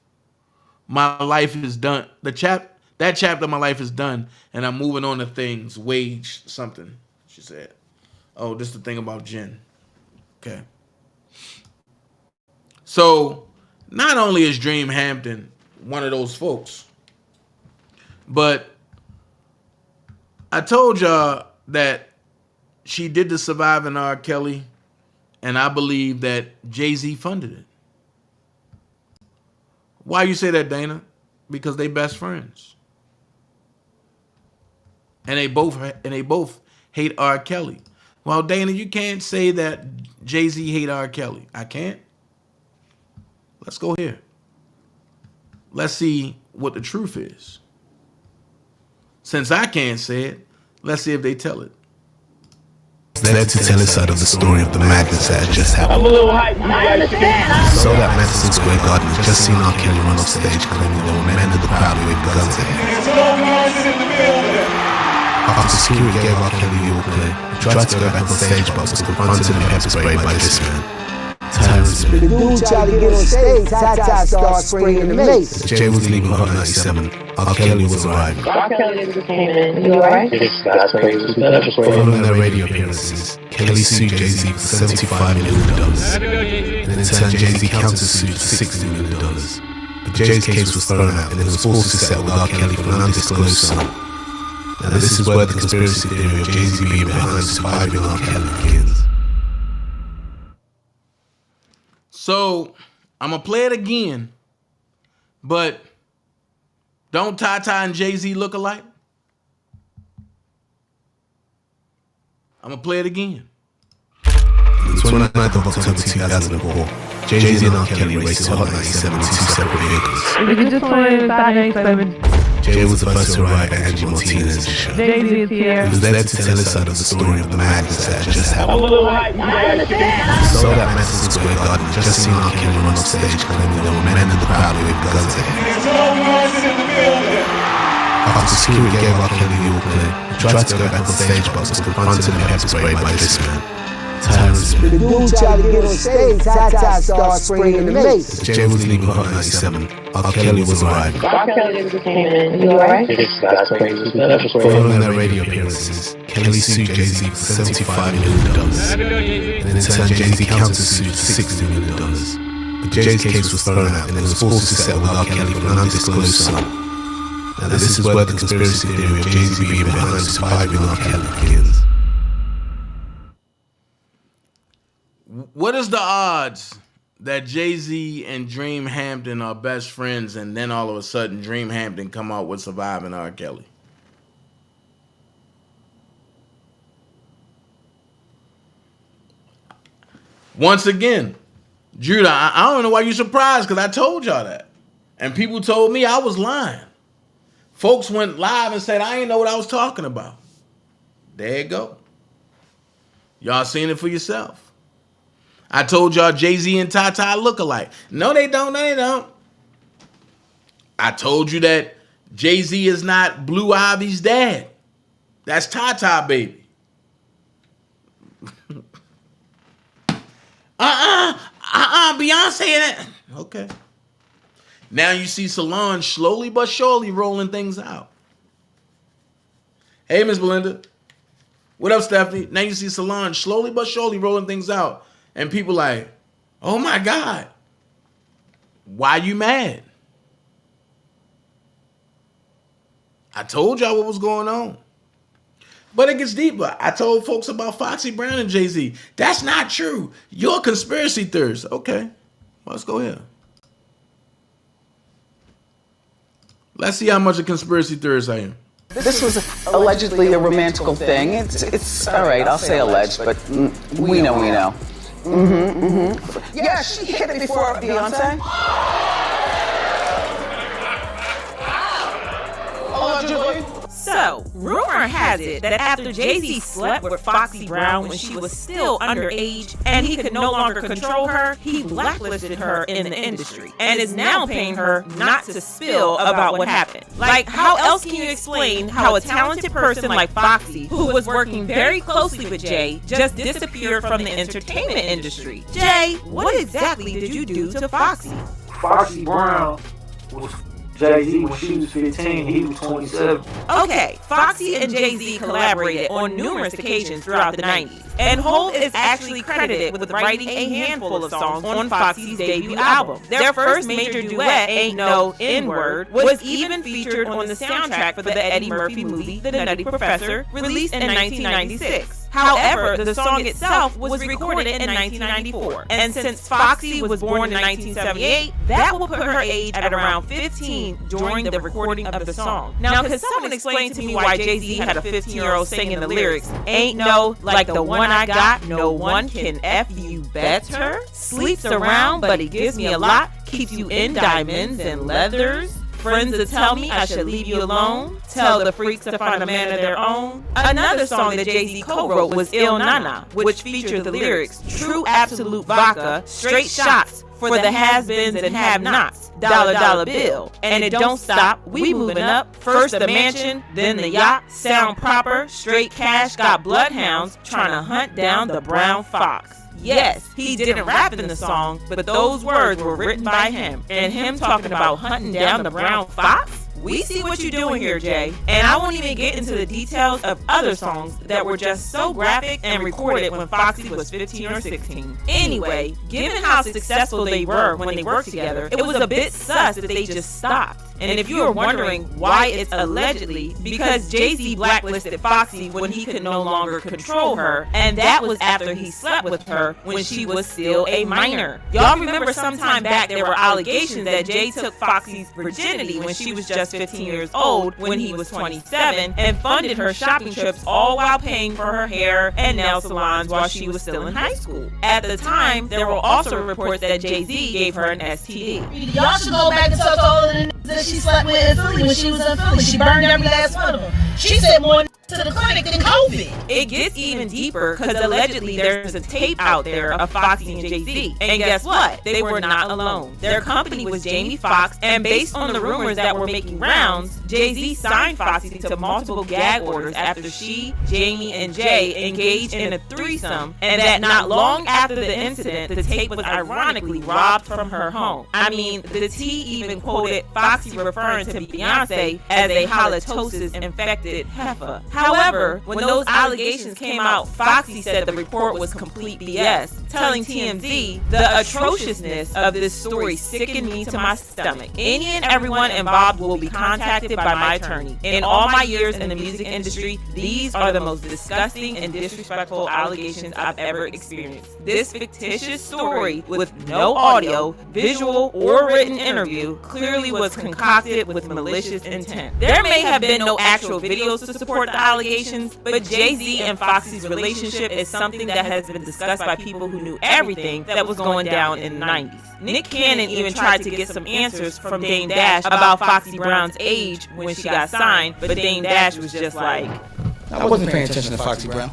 my life is done. That chapter of my life is done, and I'm moving on to things. Wage something, she said. Oh, this is the thing about Jen. Okay. So, not only is Dream Hampton one of those folks, but I told y'all that she did the Surviving R. Kelly, and I believe that Jay-Z funded it. Why you say that, Dana? Because they best friends. and they both hate R. Kelly. Well, Dana, you can't say that Jay-Z hate R. Kelly. I can't. Let's go here. Let's see what the truth is. Since I can't say it, let's see if they tell it. There to tell his side of the story of the madness that had just happened. I'm a little hyped. So that Madison Square Garden had just seen R. Kelly run off stage claiming there were men in the crowd with guns at him. After security gave R. Kelly the all clear, he tried to go back on stage but was confronted and pepper sprayed by this man, Tyrant Smith. The dude tried to get on stage, Tata started spraying the mace. As Jay was leaving Hot 97, R. Kelly was arriving. R. Kelly just came in. You alright? Following their radio appearances, Kelly sued Jay-Z for $75 million. And in turn, Jay-Z countersued for $60 million. But Jay's case was thrown out and he was forced to settle with R. Kelly for an undisclosed sum. Now this is where the conspiracy theory of Jay-Z being behind surviving R. Kelly begins. So, I'm going to play it again, but don't Tata and Jay-Z look alike? I'm going to play it again. On the 29th of October 2004, Jay-Z and R. Kelly raced to Hot 97 in 2 separate vehicles. If you could just play Bad News moment. Jay was the first to arrive at Angie Martinez's show. Jay-Z is here. He was there to tell his side of the story of the madness that had just happened. I'm a little hyped. So that Madison Square Garden had just seen R. Kelly run off stage claiming there were men in the crowd with guns at him. After security gave R. Kelly the all clear, he tried to go back on stage but was confronted and pepper sprayed by this man, Tyrant Smith. The dude tried to get on stage, Tata started spraying the mace. As Jay was leaving Hot 97, R. Kelly was arriving. R. Kelly just came in. You alright? Following their radio appearances, Kelly sued Jay-Z for $75 million. And in turn, Jay-Z countersued for $60 million. But Jay's case was thrown out and he was forced to settle with R. Kelly for an undisclosed sum. Now this is where the conspiracy theory of Jay-Z being behind surviving R. Kelly begins. What is the odds that Jay-Z and Dream Hampton are best friends and then all of a sudden Dream Hampton come out with surviving R. Kelly? Once again, Judah, I don't know why you're surprised because I told y'all that. And people told me I was lying. Folks went live and said I didn't know what I was talking about. There you go. Y'all seen it for yourself. I told y'all Jay-Z and Tata look alike. No, they don't. No, they don't. I told you that Jay-Z is not Blue Ivy's dad. That's Tata, baby. Beyonce. Okay. Now you see Solange slowly but surely rolling things out. Hey, Miss Belinda. What up, Stephanie? Now you see Solange slowly but surely rolling things out. And people like, oh my God, why you mad? I told y'all what was going on. But it gets deeper. I told folks about Foxy Brown and Jay-Z. That's not true. You're a conspiracy theorist. Okay, well, let's go here. Let's see how much a conspiracy theorist I am. This was allegedly a romantical thing. It's all right, I'll say alleged, but we know. Yeah, she hit it before Beyonce. Allegedly. So, rumor has it that after Jay-Z slept with Foxy Brown when she was still underage and he could no longer control her, he blacklisted her in the industry and is now paying her not to spill about what happened. Like, how else can you explain how a talented person like Foxy, who was working very closely with Jay, just disappeared from the entertainment industry? Jay, what exactly did you do to Foxy? Foxy Brown was Jay-Z when she was 15, he was 27. Okay, Foxy and Jay-Z collaborated on numerous occasions throughout the 90s, and Hov is actually credited with writing a handful of songs on Foxy's debut album. Their first major duet, Ain't No N-Word, was even featured on the soundtrack for the Eddie Murphy movie, The Nutty Professor, released in 1996. However, the song itself was recorded in 1994. And since Foxy was born in 1978, that will put her age at around 15 during the recording of the song. Now, could someone explain to me why Jay-Z had a 15-year-old singing the lyrics, "Ain't no like the one I got, no one can F you better, sleeps around but he gives me a lot, keeps you in diamonds and leathers, friends that tell me I should leave you alone, tell the freaks to find a man of their own." Another song that Jay-Z co-wrote was Innnnn, which featured the lyrics, "True absolute vodka, straight shots for the has-beens and have-nots, dollar bill, and it don't stop, we moving up, first the mansion, then the yacht, sound proper, straight cash, got bloodhounds, trying to hunt down the brown fox." Yes, he didn't rap in the song, but those words were written by him, and him talking about hunting down the brown fox? We see what you're doing here, Jay. And I won't even get into the details of other songs that were just so graphic and recorded when Foxy was 15 or 16. Anyway, given how successful they were when they worked together, it was a bit sus that they just stopped. And if you are wondering why it's allegedly, because Jay-Z blacklisted Foxy when he could no longer control her, and that was after he slept with her when she was still a minor. Y'all remember sometime back there were allegations that Jay took Foxy's virginity when she was just 15 years old when he was 27 and funded her shopping trips all while paying for her hair and nail salons while she was still in high school. At the time, there were also reports that Jay-Z gave her an STD. Y'all should go back and talk to all of the niggas that she slept with in Philly when she was in Philly. She burned every last one of them. She said more to the clinic than COVID. It gets even deeper because allegedly there's a tape out there of Foxy and Jay-Z. And guess what? They were not alone. Their company was Jamie Foxx, and based on the rumors that were making rounds, Jay-Z signed Foxy to multiple gag orders after she, Jamie, and Jay engaged in a threesome, and that not long after the incident, the tape was ironically robbed from her home. I mean, the T even quoted Foxy referring to Beyonce as a halitosis-infected heifer. However, when those allegations came out, Foxy said the report was complete BS, telling TMZ, "The atrociousness of this story sickened me to my stomach. Any and everyone involved will be contacted by my attorney. In all my years in the music industry, these are the most disgusting and disrespectful allegations I've ever experienced. This fictitious story with no audio, visual, or written interview clearly was concocted with malicious intent." There may have been no actual videos to support the allegations, but Jay-Z and Foxy's relationship is something that has been discussed by people who knew everything that was going down in the 90s. Nick Cannon even tried to get some answers from Dame Dash about Foxy Brown's age when she got signed, but Dame Dash was just like, I wasn't paying attention to Foxy Brown.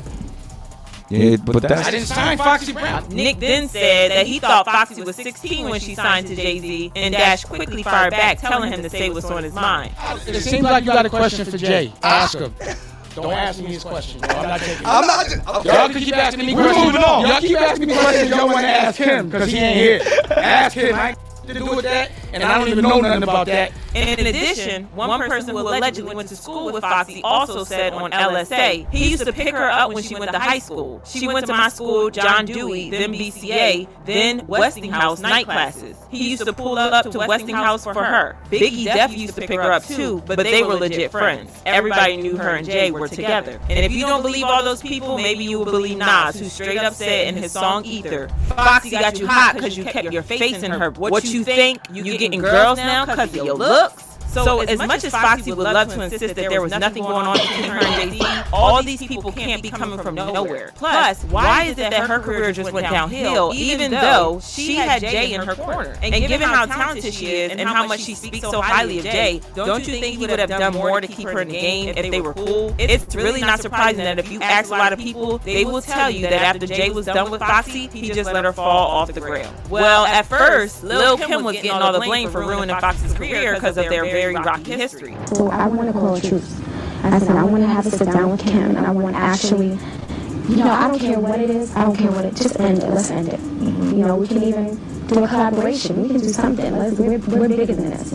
Yeah, but that's... I didn't sign Foxy Brown. Nick then said that he thought Foxy was 16 when she signed to Jay-Z, and Dash quickly fired back, telling him to say what's on his mind. It seems like you got a question for Jay. Ask him. Don't ask me his question. I'm not taking it. I'm not. Okay. Y'all can keep asking me questions. Y'all keep asking me questions. Y'all want to ask him because he ain't here. Ask him. I ain't to do with that, and I don't even know nothing about that. And in addition, one person who allegedly went to school with Foxy also said on LSA he used to pick her up when she went to high school. She went to my school, John Dewey, then BCA, then Westinghouse night classes. He used to pull up to Westinghouse for her. Biggie Def used to pick her up too, but they were legit friends. Everybody knew her and Jay were together. And if you don't believe all those people, maybe you will believe Nas, who straight up said in his song Ether, "Foxy got you hot because you kept your face in her. What you think? You getting girls now because of your looks?" So as much as Foxy would love to insist that there was nothing going on between her and Jay-Z, all these people can't be coming from nowhere. Plus, why is it that her career just went downhill even though she had Jay in her corner? And given how talented she is and how much she speaks so highly of Jay, don't you think he would have done more to keep her in the game if they were cool? It's really not surprising that if you ask a lot of people, they will tell you that after Jay was done with Foxy, he just let her fall off the ground. Well, at first, Lil' Kim was getting all the blame for ruining Foxy's career because of their very rocky history. So I want to call truth. I said I want to have a sit down with Kim, and I want to actually, I don't care what it is. I don't care what it. Just end it. Let's end it. We can even do a collaboration. We can do something. We're bigger than this.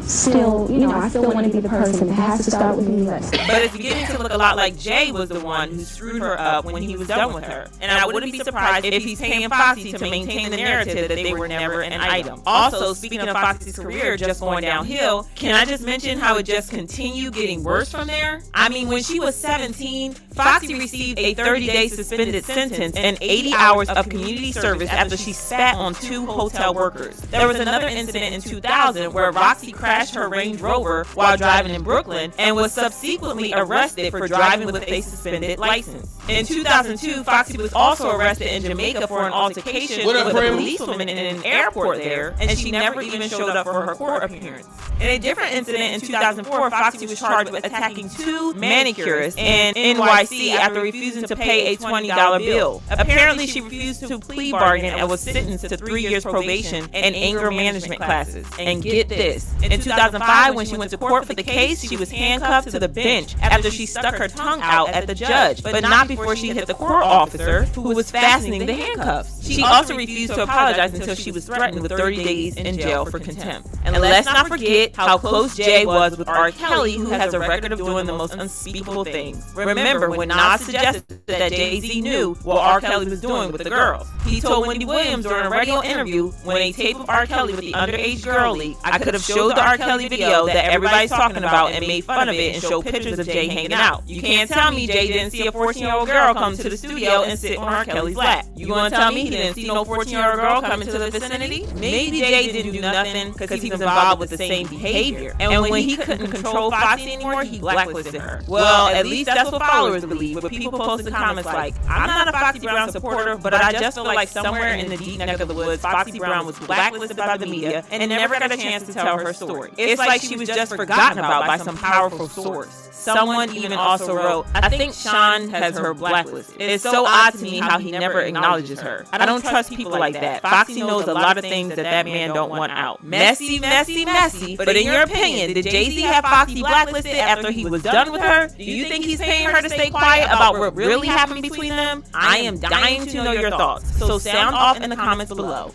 still, you know, I still want to be the person. It has to start with me. But it's beginning to look a lot like Jay was the one who screwed her up when he was done with her. And I wouldn't be surprised if he's paying Foxy to maintain the narrative that they were never an item. Also, speaking of Foxy's career just going downhill, can I just mention how it just continued getting worse from there? I mean, when she was 17, Foxy received a 30-day suspended sentence and 80 hours of community service after she spat on 2 hotel workers. There was another incident in 2000 where Roxy crashed her Range Rover while driving in Brooklyn and was subsequently arrested for driving with a suspended license. In 2002, Foxy was also arrested in Jamaica for an altercation with a policewoman in an airport there, and she never even showed up for her court appearance. In a different incident in 2004, Foxy was charged with attacking 2 manicurists in NYC after refusing to pay a $20 bill. Apparently, she refused to plea bargain and was sentenced to 3 years probation and anger management classes. And get this, in 2005, when she went to court for the case, she was handcuffed to the bench after she stuck her tongue out at the judge, but not before she hit the court officer who was fastening the handcuffs. She also refused to apologize until she was threatened with 30 days in jail for contempt. And let's not forget how close Jay was with R. Kelly, who has a record of doing the most unspeakable things. Remember when Nas suggested that Jay-Z knew what R. Kelly was doing with the girls? He told Wendy Williams during a radio interview, when a tape of R. Kelly with the underage girl leaked, I could have showed the R. Kelly video that everybody's talking about and made fun of it and showed pictures of Jay hanging out. You can't tell me Jay didn't see a 14-year-old girl come to the studio and sit on R. Kelly's lap. You gonna tell me he didn't see no 14-year-old girl come into the vicinity? Maybe Jay didn't do nothing because he was involved with the same behavior. And when he couldn't control Foxy anymore, he blacklisted her. Well, at least that's what followers believe, but people posted comments like, I'm not a Foxy Brown supporter, but I just feel like somewhere in the deep neck of the woods, Foxy Brown was blacklisted by the media and never got a chance to tell her story. It's like she was just forgotten about by some powerful source. Someone even also wrote, I think Sean has her blacklisted. It's so odd to me how he never acknowledges her. I don't trust people like that. Foxy knows a lot of things that man don't want out. Messy, messy, messy. But in your opinion, did Jay-Z have Foxy blacklisted after he was done with her? Do you think he's paying her to stay quiet about what really happened between them? I am dying to know your thoughts. So sound off in the comments below.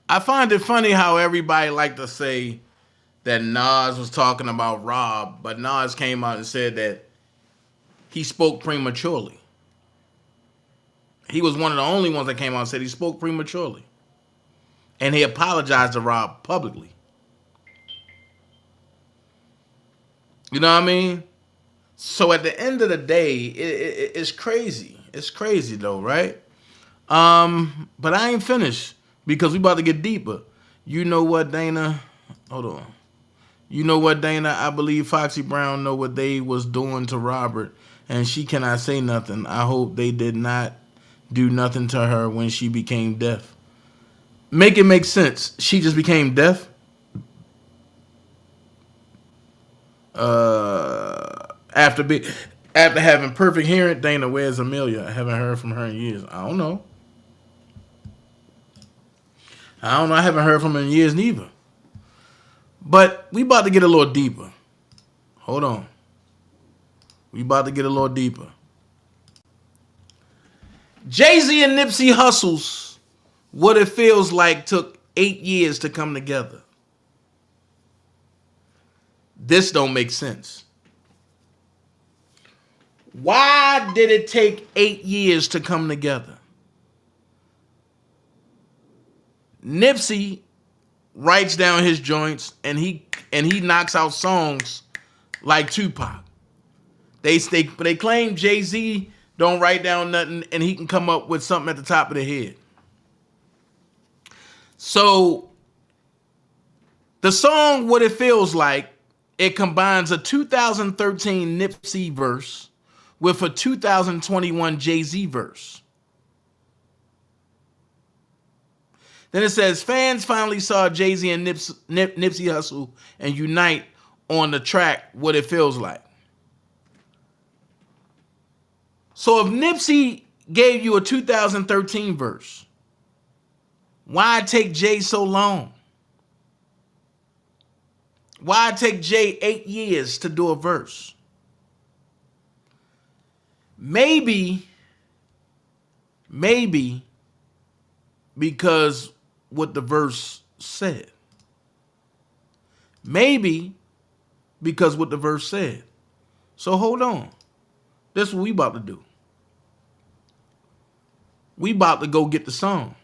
I find it funny how everybody like to say that Nas was talking about Rob, but Nas came out and said that he spoke prematurely. He was one of the only ones that came out and said he spoke prematurely. And he apologized to Rob publicly. You know what I mean? So at the end of the day, it's crazy. It's crazy though, right? But I ain't finished because we about to get deeper. You know what, Dana? Hold on. You know what, Dana? I believe Foxy Brown know what they was doing to Robert, and she cannot say nothing. I hope they did not do nothing to her when she became deaf. Make it make sense. She just became deaf? After having perfect hearing, Dana, where's Amelia? I haven't heard from her in years. I don't know. I haven't heard from her in years neither. But we about to get a little deeper. Hold on. We about to get a little deeper. Jay-Z and Nipsey Hussle's What It Feels Like took 8 years to come together. This don't make sense. Why did it take 8 years to come together? Nipsey writes down his joints and he knocks out songs like Tupac. They claim Jay-Z don't write down nothing and he can come up with something at the top of the head. So the song What It Feels Like, it combines a 2013 Nipsey verse with a 2021 Jay-Z verse. Then it says, fans finally saw Jay-Z and Nipsey Hussle and unite on the track What It Feels Like. So if Nipsey gave you a 2013 verse, why take Jay so long? Why take Jay 8 years to do a verse? Maybe because what the verse said. Maybe because what the verse said. So hold on. This is what we about to do. We about to go get the song.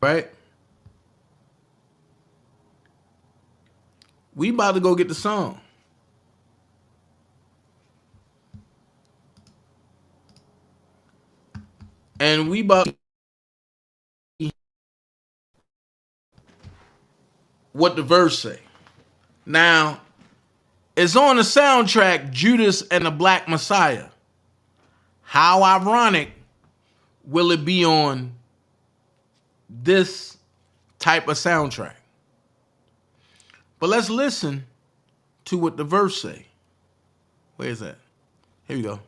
Right? We about to go get the song. And we about what the verse say. Now, it's on the soundtrack Judas and the Black Messiah. How ironic will it be on this type of soundtrack? But let's listen to what the verse say. Where is that? Here we go.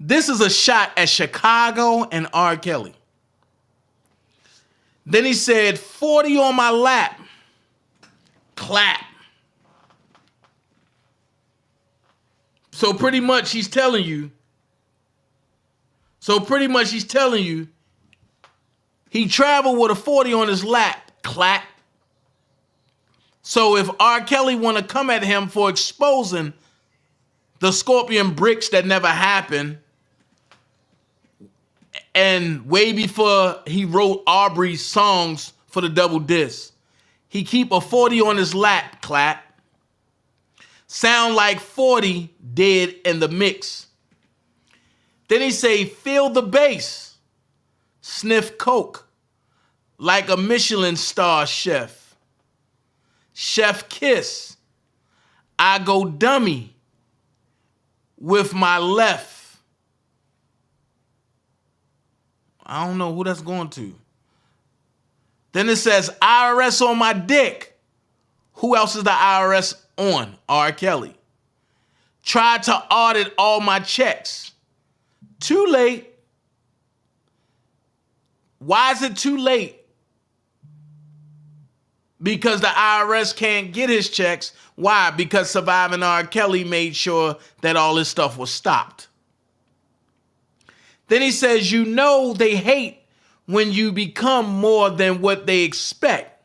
This is a shot at Chicago and R. Kelly. Then he said, 40 on my lap. Clap. So pretty much he's telling you, he traveled with a 40 on his lap. Clap. So if R. Kelly want to come at him for exposing the scorpion bricks that never happened, and way before he wrote Aubrey's songs for the double disc, he keep a 40 on his lap. Clap. Sound like 40 dead in the mix. Then he say, feel the bass. Sniff coke like a Michelin star chef. Chef kiss. I go dummy with my left. I don't know who that's going to. Then it says, IRS on my dick. Who else is the IRS on? R. Kelly. Tried to audit all my checks. Too late. Why is it too late? Because the IRS can't get his checks. Why? Because Surviving R. Kelly made sure that all his stuff was stopped. Then he says, you know they hate when you become more than what they expect.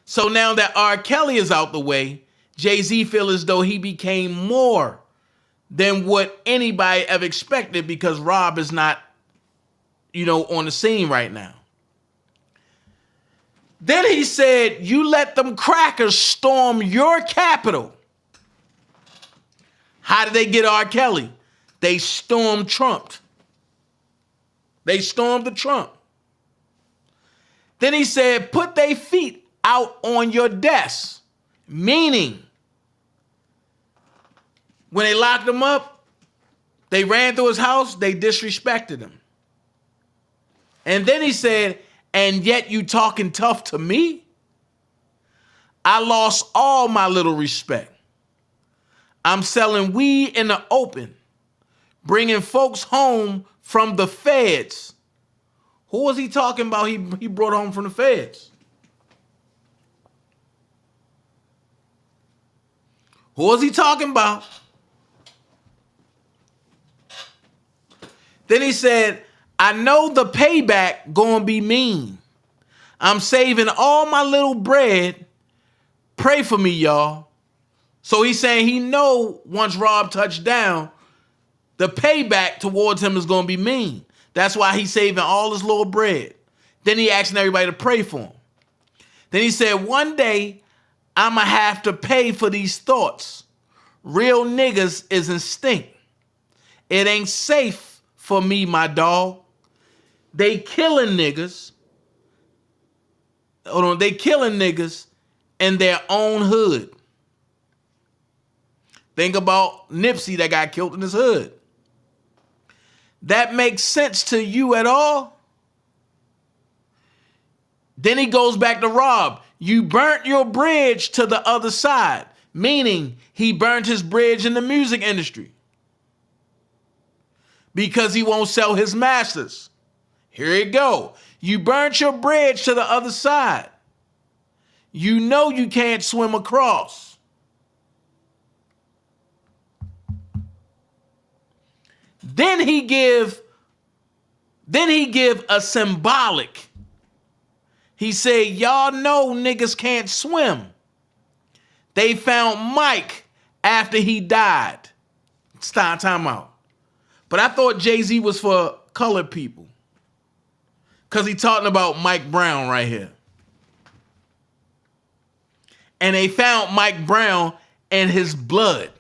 So now that R. Kelly is out the way, Jay-Z feels as though he became more than what anybody ever expected because Rob is not, on the scene right now. Then he said, you let them crackers storm your Capitol. How did they get R. Kelly? They stormed Trump. They stormed the Trump. Then he said, put their feet out on your desk. Meaning, when they locked him up, they ran through his house, they disrespected him. And then he said, and yet you talking tough to me? I lost all my little respect. I'm selling weed in the open, bringing folks home from the feds. Who was he talking about he brought home from the feds? Who was he talking about? Then he said, I know the payback gonna be mean. I'm saving all my little bread. Pray for me, y'all. So he's saying he know once Rob touched down, the payback towards him is gonna be mean. That's why he's saving all his little bread. Then he asking everybody to pray for him. Then he said, one day I'ma have to pay for these thoughts. Real niggas is instinct. It ain't safe for me, my dog. They killing niggas. Hold on, they killing niggas in their own hood. Think about Nipsey that got killed in his hood. That makes sense to you at all? Then he goes back to Rob. You burnt your bridge to the other side, meaning he burnt his bridge in the music industry because he won't sell his masters. Here you go. You burnt your bridge to the other side. You know you can't swim across. Then he give a symbolic. He said, y'all know niggas can't swim. They found Mike after he died. It's time out. But I thought Jay-Z was for colored people. Because he talking about Mike Brown right here. And they found Mike Brown and his blood.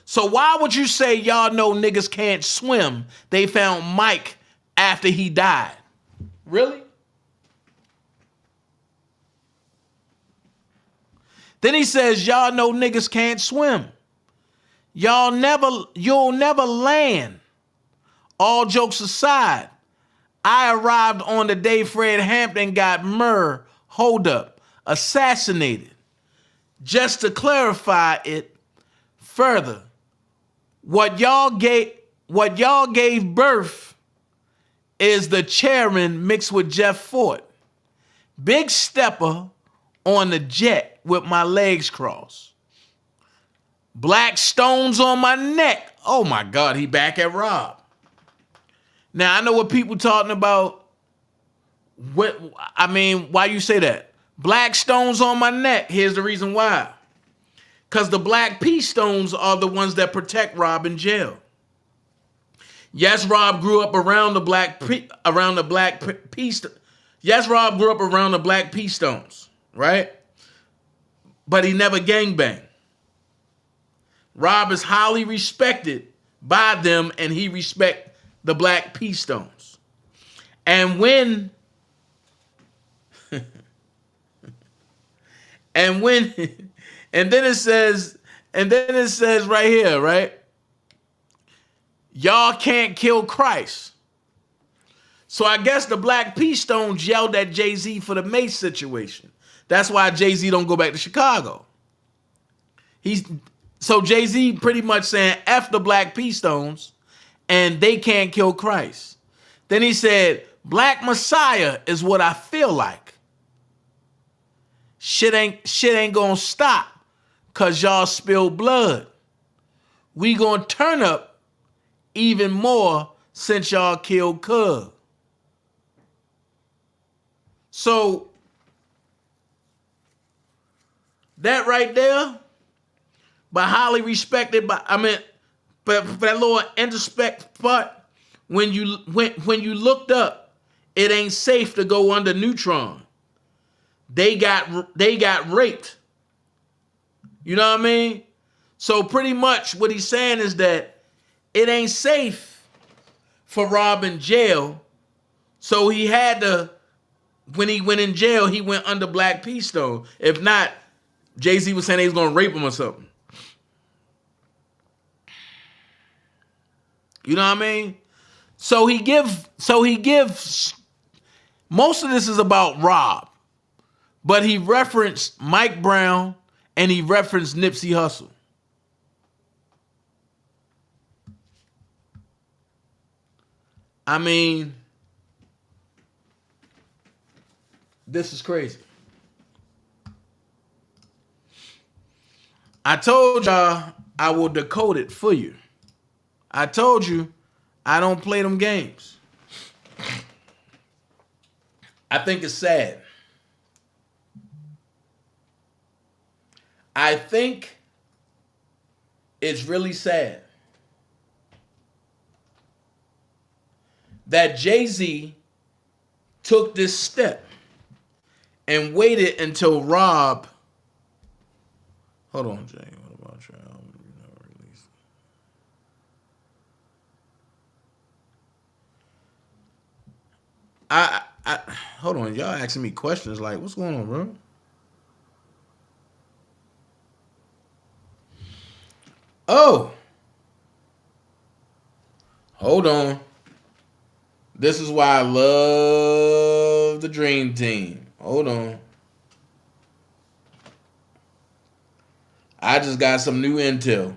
So why would you say y'all know niggas can't swim? They found Mike after he died. Really? Then he says, y'all know niggas can't swim. You'll never land. All jokes aside, I arrived on the day Fred Hampton got hold up, assassinated. Just to clarify it further, what y'all gave what y'all gave birth is the chairman mixed with Jeff Fort. Big stepper on the jet with my legs crossed. Black stones on my neck. Oh my God, he back at Rob. Now I know what people talking about. Why you say that? Black stones on my neck. Here's the reason why. Because the black pea stones are the ones that protect Rob in jail. Yes, Rob grew up around the black pea Yes, Rob grew up around the black pea stones, right? But he never gangbanged. Rob is highly respected by them, and he respect the black pea stones. And when and then it says right here, right? Y'all can't kill Christ. So I guess the black pea stones yelled at Jay-Z for the Mace situation. That's why Jay-Z don't go back to Chicago. So Jay-Z pretty much saying F the black pea stones and they can't kill Christ. Then he said, Black Messiah is what I feel like. Shit ain't gonna stop cause y'all spilled blood. We gonna turn up even more since y'all killed Cub. So that right there, but highly respected but for that little introspect part, when you looked up, it ain't safe to go under neutron. They got raped. You know what I mean? So pretty much what he's saying is that it ain't safe for Rob in jail. So he had to, when he went in jail, he went under Black Pea Stone. If not, Jay-Z was saying he was going to rape him or something. You know what I mean? So he gives, most of this is about Rob, but he referenced Mike Brown and he referenced Nipsey Hussle. I mean, this is crazy. I told y'all I will decode it for you. I told you I don't play them games. I think it's sad. I think it's really sad that Jay-Z took this step and waited until Rob. Hold on, Jay. What about your album? You never released it. Hold on. Y'all asking me questions like, what's going on, bro? Oh. Hold on. This is why I love the Dream Team. Hold on. I just got some new intel.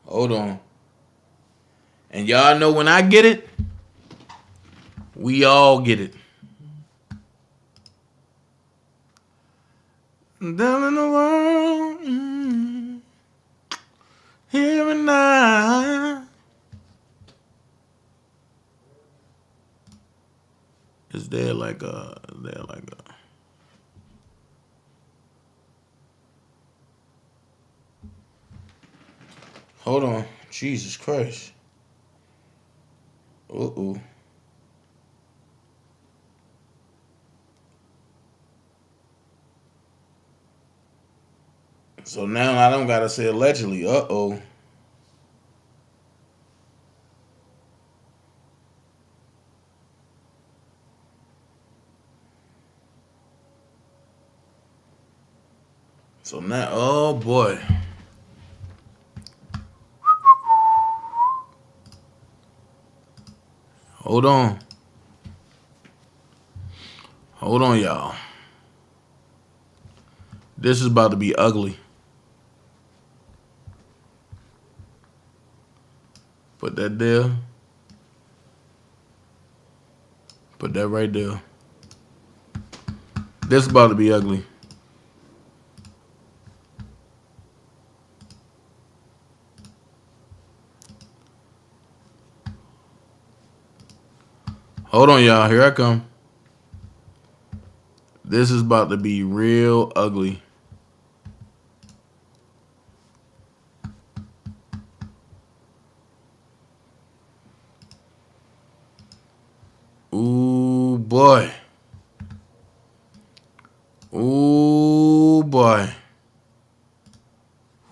Hold on. And y'all know when I get it, we all get it. Down in the world, here and now. Is there like a hold on. Jesus Christ. Uh-oh. So now I don't gotta say allegedly. Uh-oh. So now, oh boy. Hold on. Hold on, y'all. This is about to be ugly. Put that there. Put that right there. This is about to be ugly. Hold on, y'all. Here I come. This is about to be real ugly. Ooh, boy. Ooh, boy.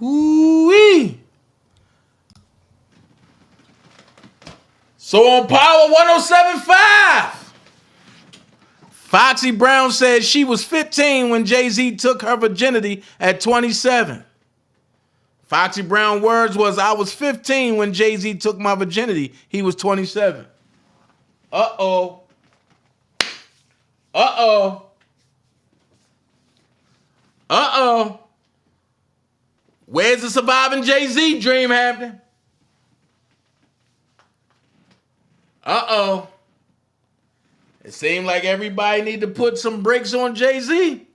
Ooh-wee. So on Power 107.5, Foxy Brown said she was 15 when Jay-Z took her virginity at 27. Foxy Brown words was, I was 15 when Jay-Z took my virginity. He was 27. Uh-oh. Uh-oh. Uh-oh. Where's the surviving Jay-Z dream, Hampton? Uh-oh. It seemed like everybody need to put some brakes on Jay-Z.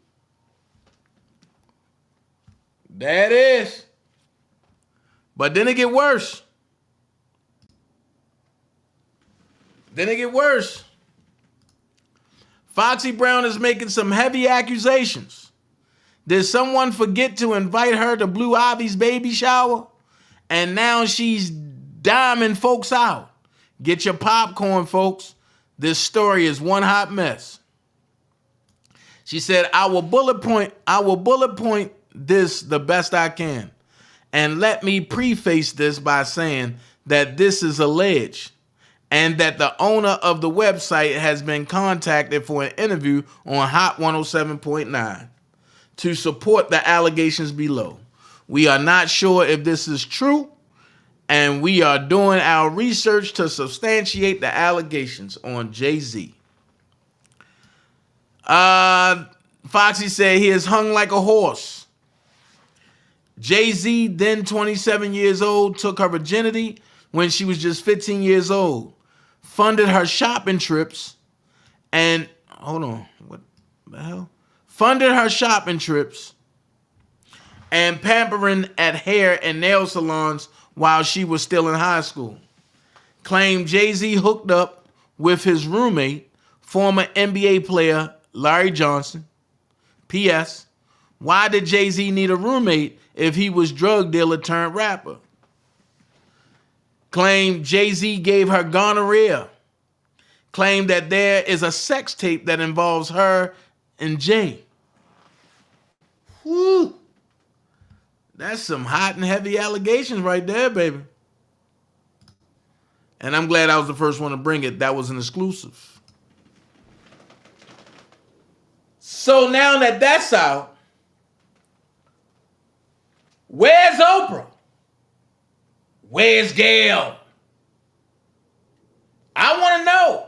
That is. But then it get worse. Then it get worse. Foxy Brown is making some heavy accusations. Did someone forget to invite her to Blue Ivy's baby shower? And now she's diming folks out. Get your popcorn, folks. This story is one hot mess. She said, I will bullet point this the best I can. And let me preface this by saying that this is alleged and that the owner of the website has been contacted for an interview on Hot 107.9 to support the allegations below. We are not sure if this is true, and we are doing our research to substantiate the allegations on Jay-Z. Foxy said he is hung like a horse. Jay-Z, then 27 years old, took her virginity when she was just 15 years old, funded her shopping trips, and, hold on, what the hell? Funded her shopping trips and pampering at hair and nail salons while she was still in high school. Claimed Jay-Z hooked up with his roommate, former NBA player Larry Johnson. P.S. Why did Jay-Z need a roommate if he was drug dealer turned rapper? Claimed Jay-Z gave her gonorrhea. Claimed that there is a sex tape that involves her and Jay. Whew. That's some hot and heavy allegations right there, baby. And I'm glad I was the first one to bring it. That was an exclusive. So now that that's out, where's Oprah? Where's Gail? I want to know.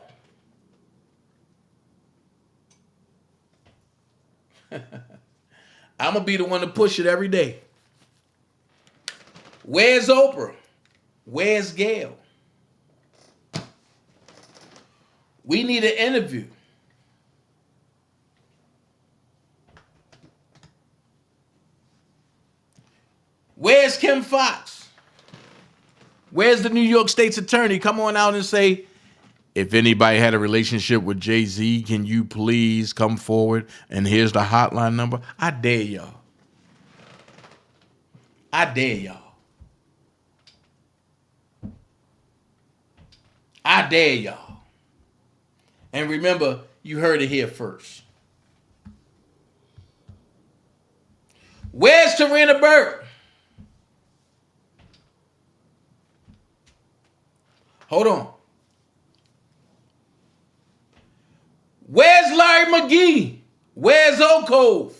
I'm going to be the one to push it every day. Where's Oprah? Where's Gail? We need an interview. Where's Kim Fox? Where's the New York State's attorney? Come on out and say, if anybody had a relationship with Jay-Z, can you please come forward? And here's the hotline number. I dare y'all. I dare y'all. I dare y'all. And remember, you heard it here first. Where's Tarina Burke? Hold on. Where's Larry McGee? Where's Oak Cove?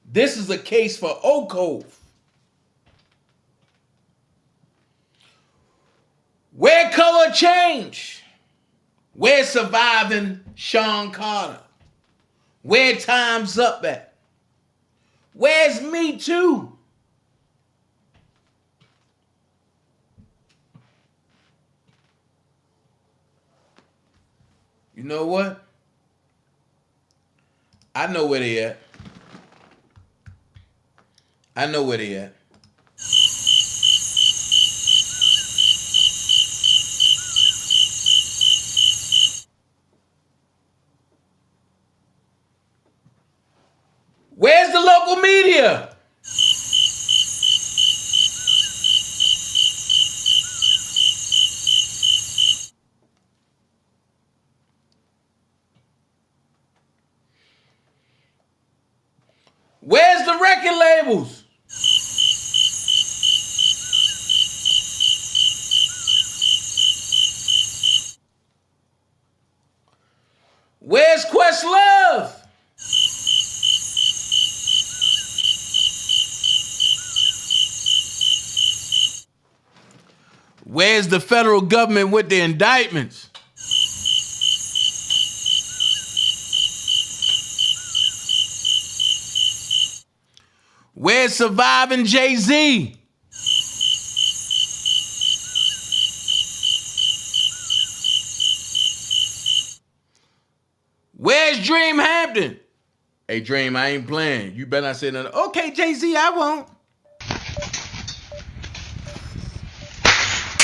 This is a case for Oak Cove. Where Color Change? Where Surviving Sean Carter? Where Time's Up at? Where's Me Too? You know what? I know where they at. I know where they at. Where's the local media? Where's the record labels? Where's Questlove? Where's the federal government with the indictments? Where's Surviving Jay-Z? Where's Dream Hampton? Hey, Dream, I ain't playing. You better not say nothing. Okay, Jay-Z, I won't.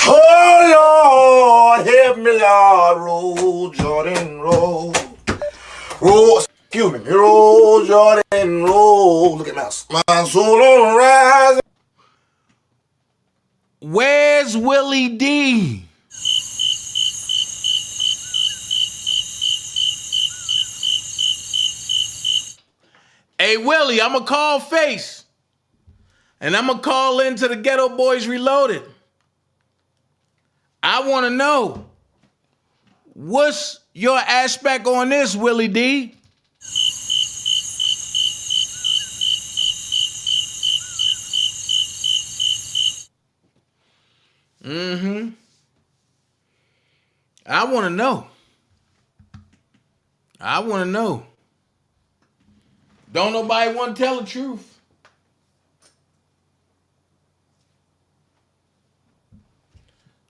Oh, Lord, help me, Lord. Roll, Jordan, roll. Roll, excuse me. Roll, Jordan, roll. Look at my soul on the rise. Where's Willie D? Hey, Willie, I'm going to call Face. And I'm going to call into the Ghetto Boys Reloaded. I want to know, what's your aspect on this, Willie D? I want to know. I want to know. Don't nobody want to tell the truth.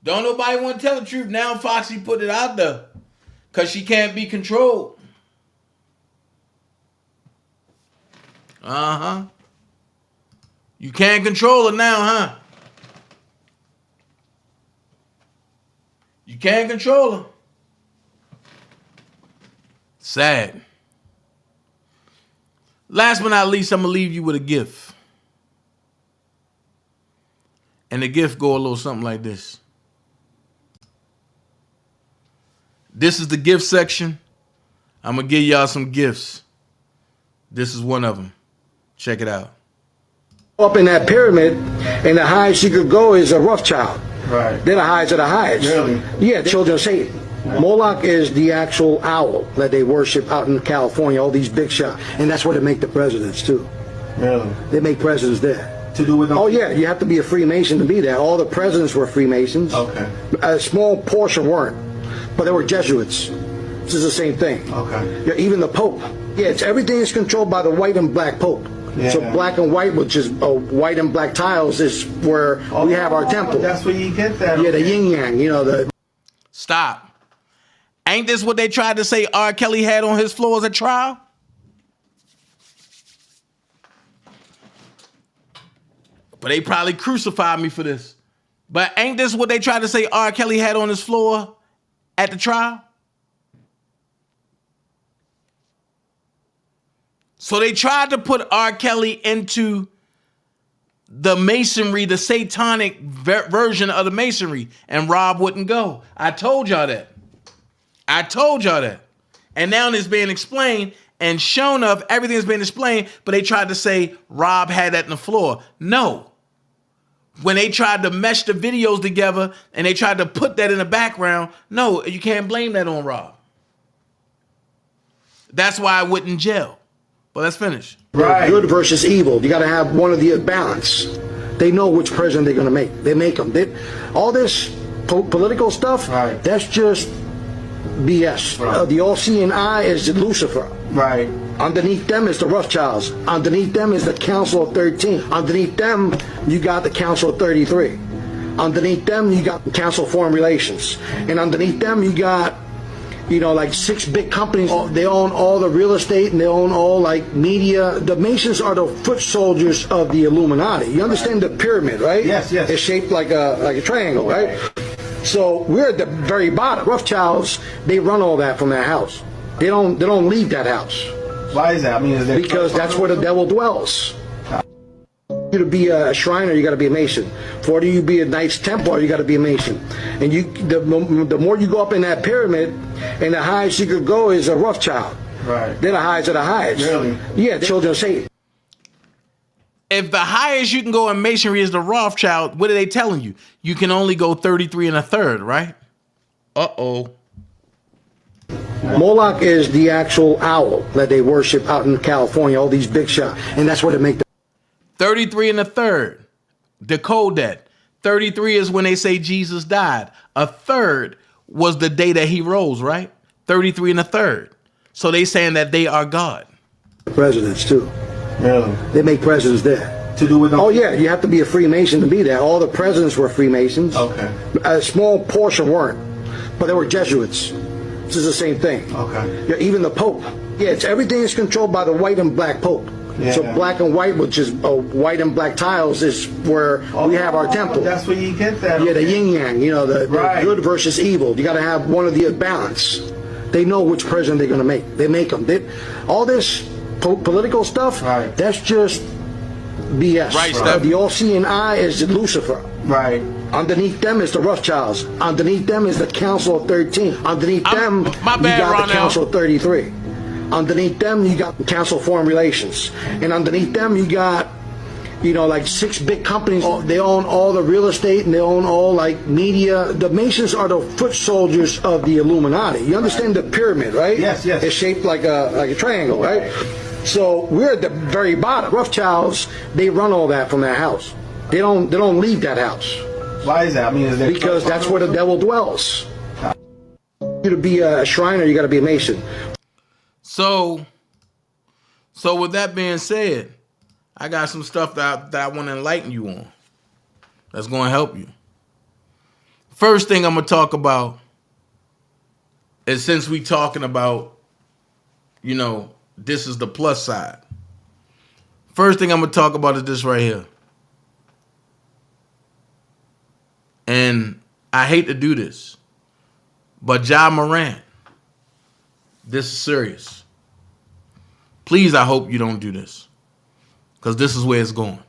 Don't nobody want to tell the truth. Now Foxy put it out there because she can't be controlled. Uh-huh. You can't control her now, huh? You can't control her. Sad. Last but not least, I'm going to leave you with a gift. And the gift go a little something like this. This is the gift section. I'm going to give y'all some gifts. This is one of them. Check it out. Up in that pyramid, and the highest you could go is a Rothschild. Right. They're the highest of the highest. Really? Yeah, the children of Satan. Yeah. Moloch is the actual owl that they worship out in California, all these big shots. And that's where they make the presidents, too. Really? They make presidents there. To do with them? Oh, yeah, you have to be a Freemason to be there. All the presidents were Freemasons. Okay. A small portion weren't, but they were Jesuits. This is the same thing. Okay. Yeah, even the Pope. Yeah, everything is controlled by the white and black Pope. Yeah. So black and white, which is white and black tiles, is where we have our temple. That's where you get that. Yeah, the yin yang, you know, the... Stop. Ain't this what they tried to say R. Kelly had on his floors at trial? But they probably crucified me for this. But ain't this what they tried to say R. Kelly had on his floor at the trial? So they tried to put R. Kelly into the masonry, the satanic version of the masonry, and Rob wouldn't go. I told y'all that. I told y'all that. And now it's being explained and shown up, everything's been explained, but they tried to say Rob had that in the floor. No. When they tried to mesh the videos together and they tried to put that in the background, no, you can't blame that on Rob. That's why I went in jail. But let's finish. Right. Good versus evil. You got to have one of the balance. They know which president they're going to make. They make them. All this political stuff, right, that's just BS. The all-seeing eye is Lucifer. Right. Underneath them is the Rothschilds. Underneath them is the Council of 13. Underneath them, you got the Council of 33. Underneath them, you got the Council of Foreign Relations. And underneath them, you got, you know, like 6 big companies. They own all the real estate and they own all like media. The Masons are the foot soldiers of the Illuminati. You understand the pyramid, right? Yes, yes. It's shaped like a triangle, right? So we're at the very bottom. Rothschilds, they run all that from their house. They don't leave that house. Why is that? I mean, is because that's where the devil dwells. You to be a Shriner, you got to be a Mason. For you to be a Knights Templar, you got to be a Mason. And the more you go up in that pyramid, and the highest you could go is a Rothschild. Right. They're the highest of the highest. Really? Yeah, children of Satan. If the highest you can go in masonry is the Rothschild, what are they telling you? You can only go 33 1/3, right? Uh-oh. Moloch is the actual owl that they worship out in California, all these big shots. And that's where they make the 33 1/3. Decode that. 33 is when they say Jesus died. 1/3 was the day that he rose, right? 33 1/3. So they saying that they are God. presidents too. Really? They make presidents there. To do with them? Oh yeah, you have to be a Freemason to be there. All the presidents were Freemasons. Okay. A small portion weren't, but they were Jesuits. This is the same thing. Okay. Yeah, even the Pope. Yeah, everything is controlled by the white and black Pope. Yeah. So black and white, which is white and black tiles, is where we have our temple. That's where you get that. Yeah, the yin yang. You know, the good versus evil. You got to have one of the balance. They know which president they're going to make. They make them. All this political stuff. Right. That's just BS. Right. The all-seeing eye is Lucifer. Right. Underneath them is the Rothschilds. Underneath them is the Council of 13. Underneath them, you got the Council of 33. Underneath them, you got the Council of Foreign Relations. And underneath them, you got, you know, like 6 big companies. They own all the real estate and they own all, like, media. The Masons are the foot soldiers of the Illuminati. You understand the pyramid, right? Yes, yes. It's shaped like a triangle, right? So we're at the very bottom. Rothschilds, they run all that from their house. They don't leave that house. Why is that? I mean, is there because that's where the devil dwells. You to be a Shriner, you got to be a Mason. So with that being said, I got some stuff that I want to enlighten you on. That's going to help you. First thing I'm going to talk about is, since we talking about, you know, this is the plus side. First thing I'm going to talk about is this right here. And I hate to do this, but Ja Morant, this is serious. Please, I hope you don't do this, because this is where it's going.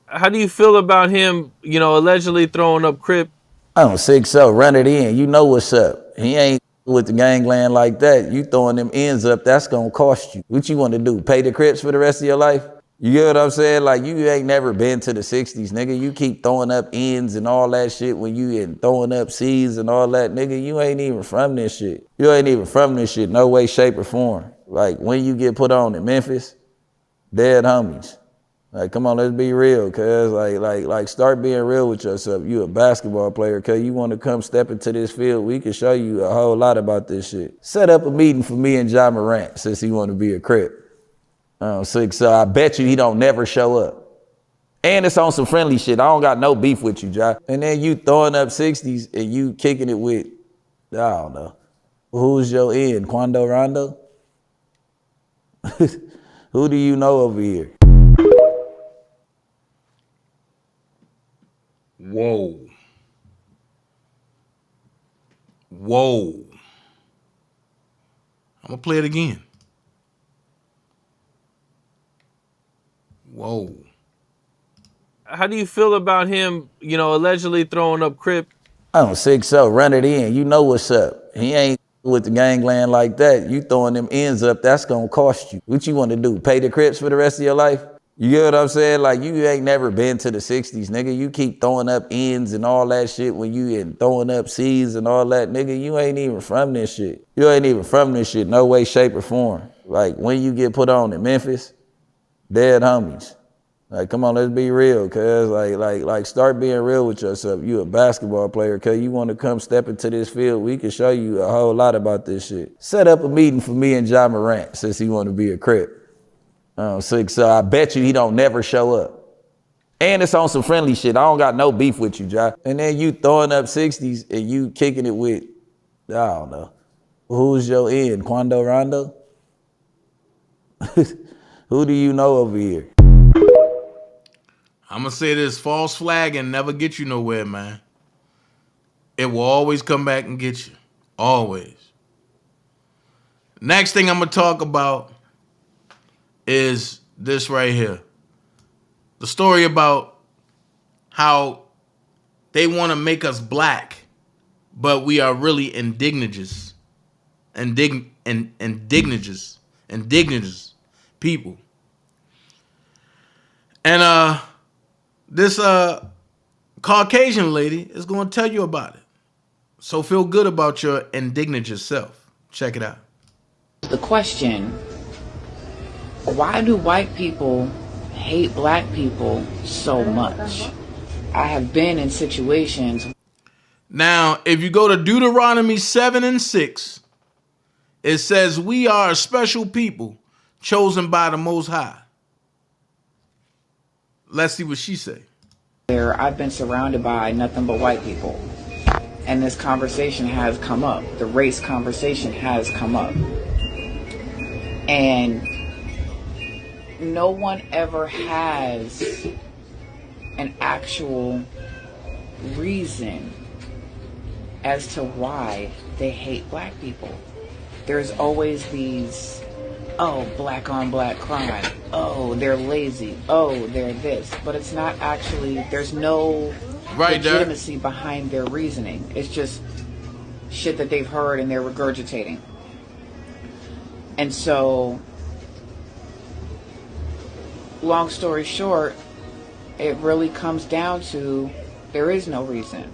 How do you feel about him, you know, allegedly throwing up Crip? I don't think so. Run it in. You know what's up. He ain't with the gangland like that. You throwing them ends up, that's going to cost you. What you want to do? Pay the Crips for the rest of your life? You get what I'm saying? Like, you ain't never been to the 60s, nigga. You keep throwing up ends and all that shit when you and throwing up C's and all that, nigga. You ain't even from this shit. You ain't even from this shit, no way, shape, or form. Like, when you get put on in Memphis, dead homies. Like, come on, let's be real, cuz. Like, start being real with yourself. You a basketball player, cuz. You want to come step into this field, we can show you a whole lot about this shit. Set up a meeting for me and Ja Morant, since he want to be a Crip. So I bet you he don't never show up. And it's on some friendly shit. I don't got no beef with you, Ja. And then you throwing up 60s and you kicking it with, I don't know. Who's your end? Quando Rondo? Who do you know over here? Whoa. Whoa. I'm going to play it again. Whoa. How do you feel about him, you know, allegedly throwing up Crip? I don't think so. Run it in. You know what's up. He ain't with the gangland like that. You throwing them ends up, that's going to cost you. What you want to do? Pay the Crips for the rest of your life? You get what I'm saying? Like, you ain't never been to the 60s, nigga. You keep throwing up ends and all that shit when you and throwing up C's and all that, nigga. You ain't even from this shit. You ain't even from this shit, no way, shape, or form. Like, when you get put on in Memphis, dead homies. Like, come on, let's be real, cuz. Like, start being real with yourself. You a basketball player, cuz. You want to come step into this field, we can show you a whole lot about this shit. Set up a meeting for me and Ja Morant, since he want to be a Crip. So I bet you he don't never show up. And it's on some friendly shit. I don't got no beef with you, Ja. And then you throwing up 60s and you kicking it with, I don't know. Who's your end? Quando Rondo? Who do you know over here? I'm going to say this, false flag and never get you nowhere, man. It will always come back and get you. Always. Next thing I'm going to talk about is this right here. The story about how they want to make us black, but we are really indignages. Indignages people. And this Caucasian lady is going to tell you about it. So feel good about your indignant yourself. Check it out. The question, why do white people hate black people so much? I have been in situations. Now, if you go to Deuteronomy 7:6, it says, we are a special people chosen by the Most High. Let's see what she say. I've been surrounded by nothing but white people. And this conversation has come up. The race conversation has come up. And no one ever has an actual reason as to why they hate black people. There's always these, oh, black on black crime. Oh, they're lazy. Oh, they're this. But it's not actually, there's no legitimacy behind their reasoning. It's just shit that they've heard and they're regurgitating. And so, long story short, it really comes down to there is no reason.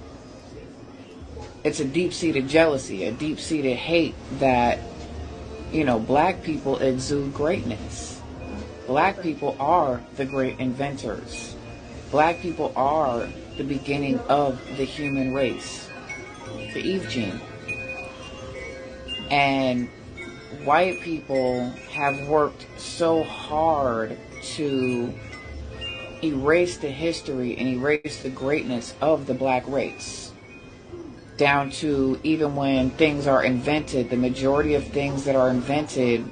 It's a deep-seated jealousy, a deep-seated hate that, you know, black people exude greatness. Black people are the great inventors. Black people are the beginning of the human race, the Eve gene. And white people have worked so hard to erase the history and erase the greatness of the black race. Down to even when things are invented, the majority of things that are invented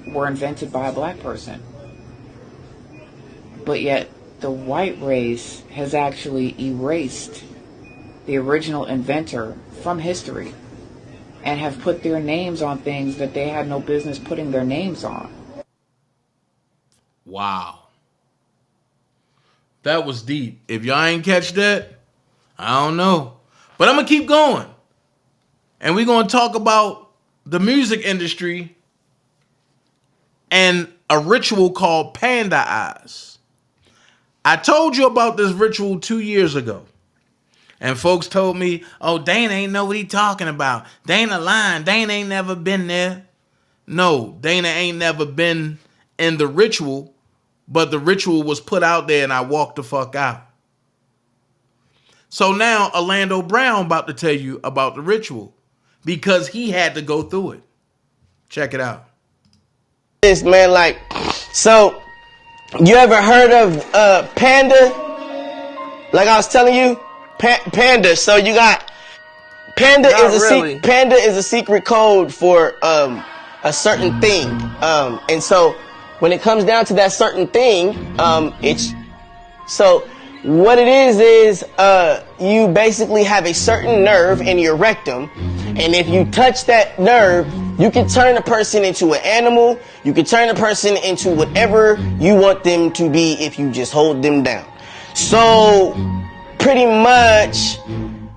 were invented by a black person. But yet the white race has actually erased the original inventor from history and have put their names on things that they had no business putting their names on. Wow. That was deep. If y'all ain't catch that, I don't know. But I'm going to keep going. And we're going to talk about the music industry and a ritual called Panda Eyes. I told you about this ritual 2 years ago. And folks told me, oh, Dana ain't know what he talking about. Dana lying. Dana ain't never been there. No, Dana ain't never been in the ritual, but the ritual was put out there and I walked the fuck out. So now Orlando Brown about to tell you about the ritual because he had to go through it. Check it out. This man, like, so you ever heard of Panda? Like I was telling you, Panda. So you got Panda Panda is a secret code for a certain thing. And so when it comes down to that certain thing, it's so. What it is you basically have a certain nerve in your rectum, and if you touch that nerve, you can turn a person into an animal, you can turn a person into whatever you want them to be if you just hold them down. So, pretty much,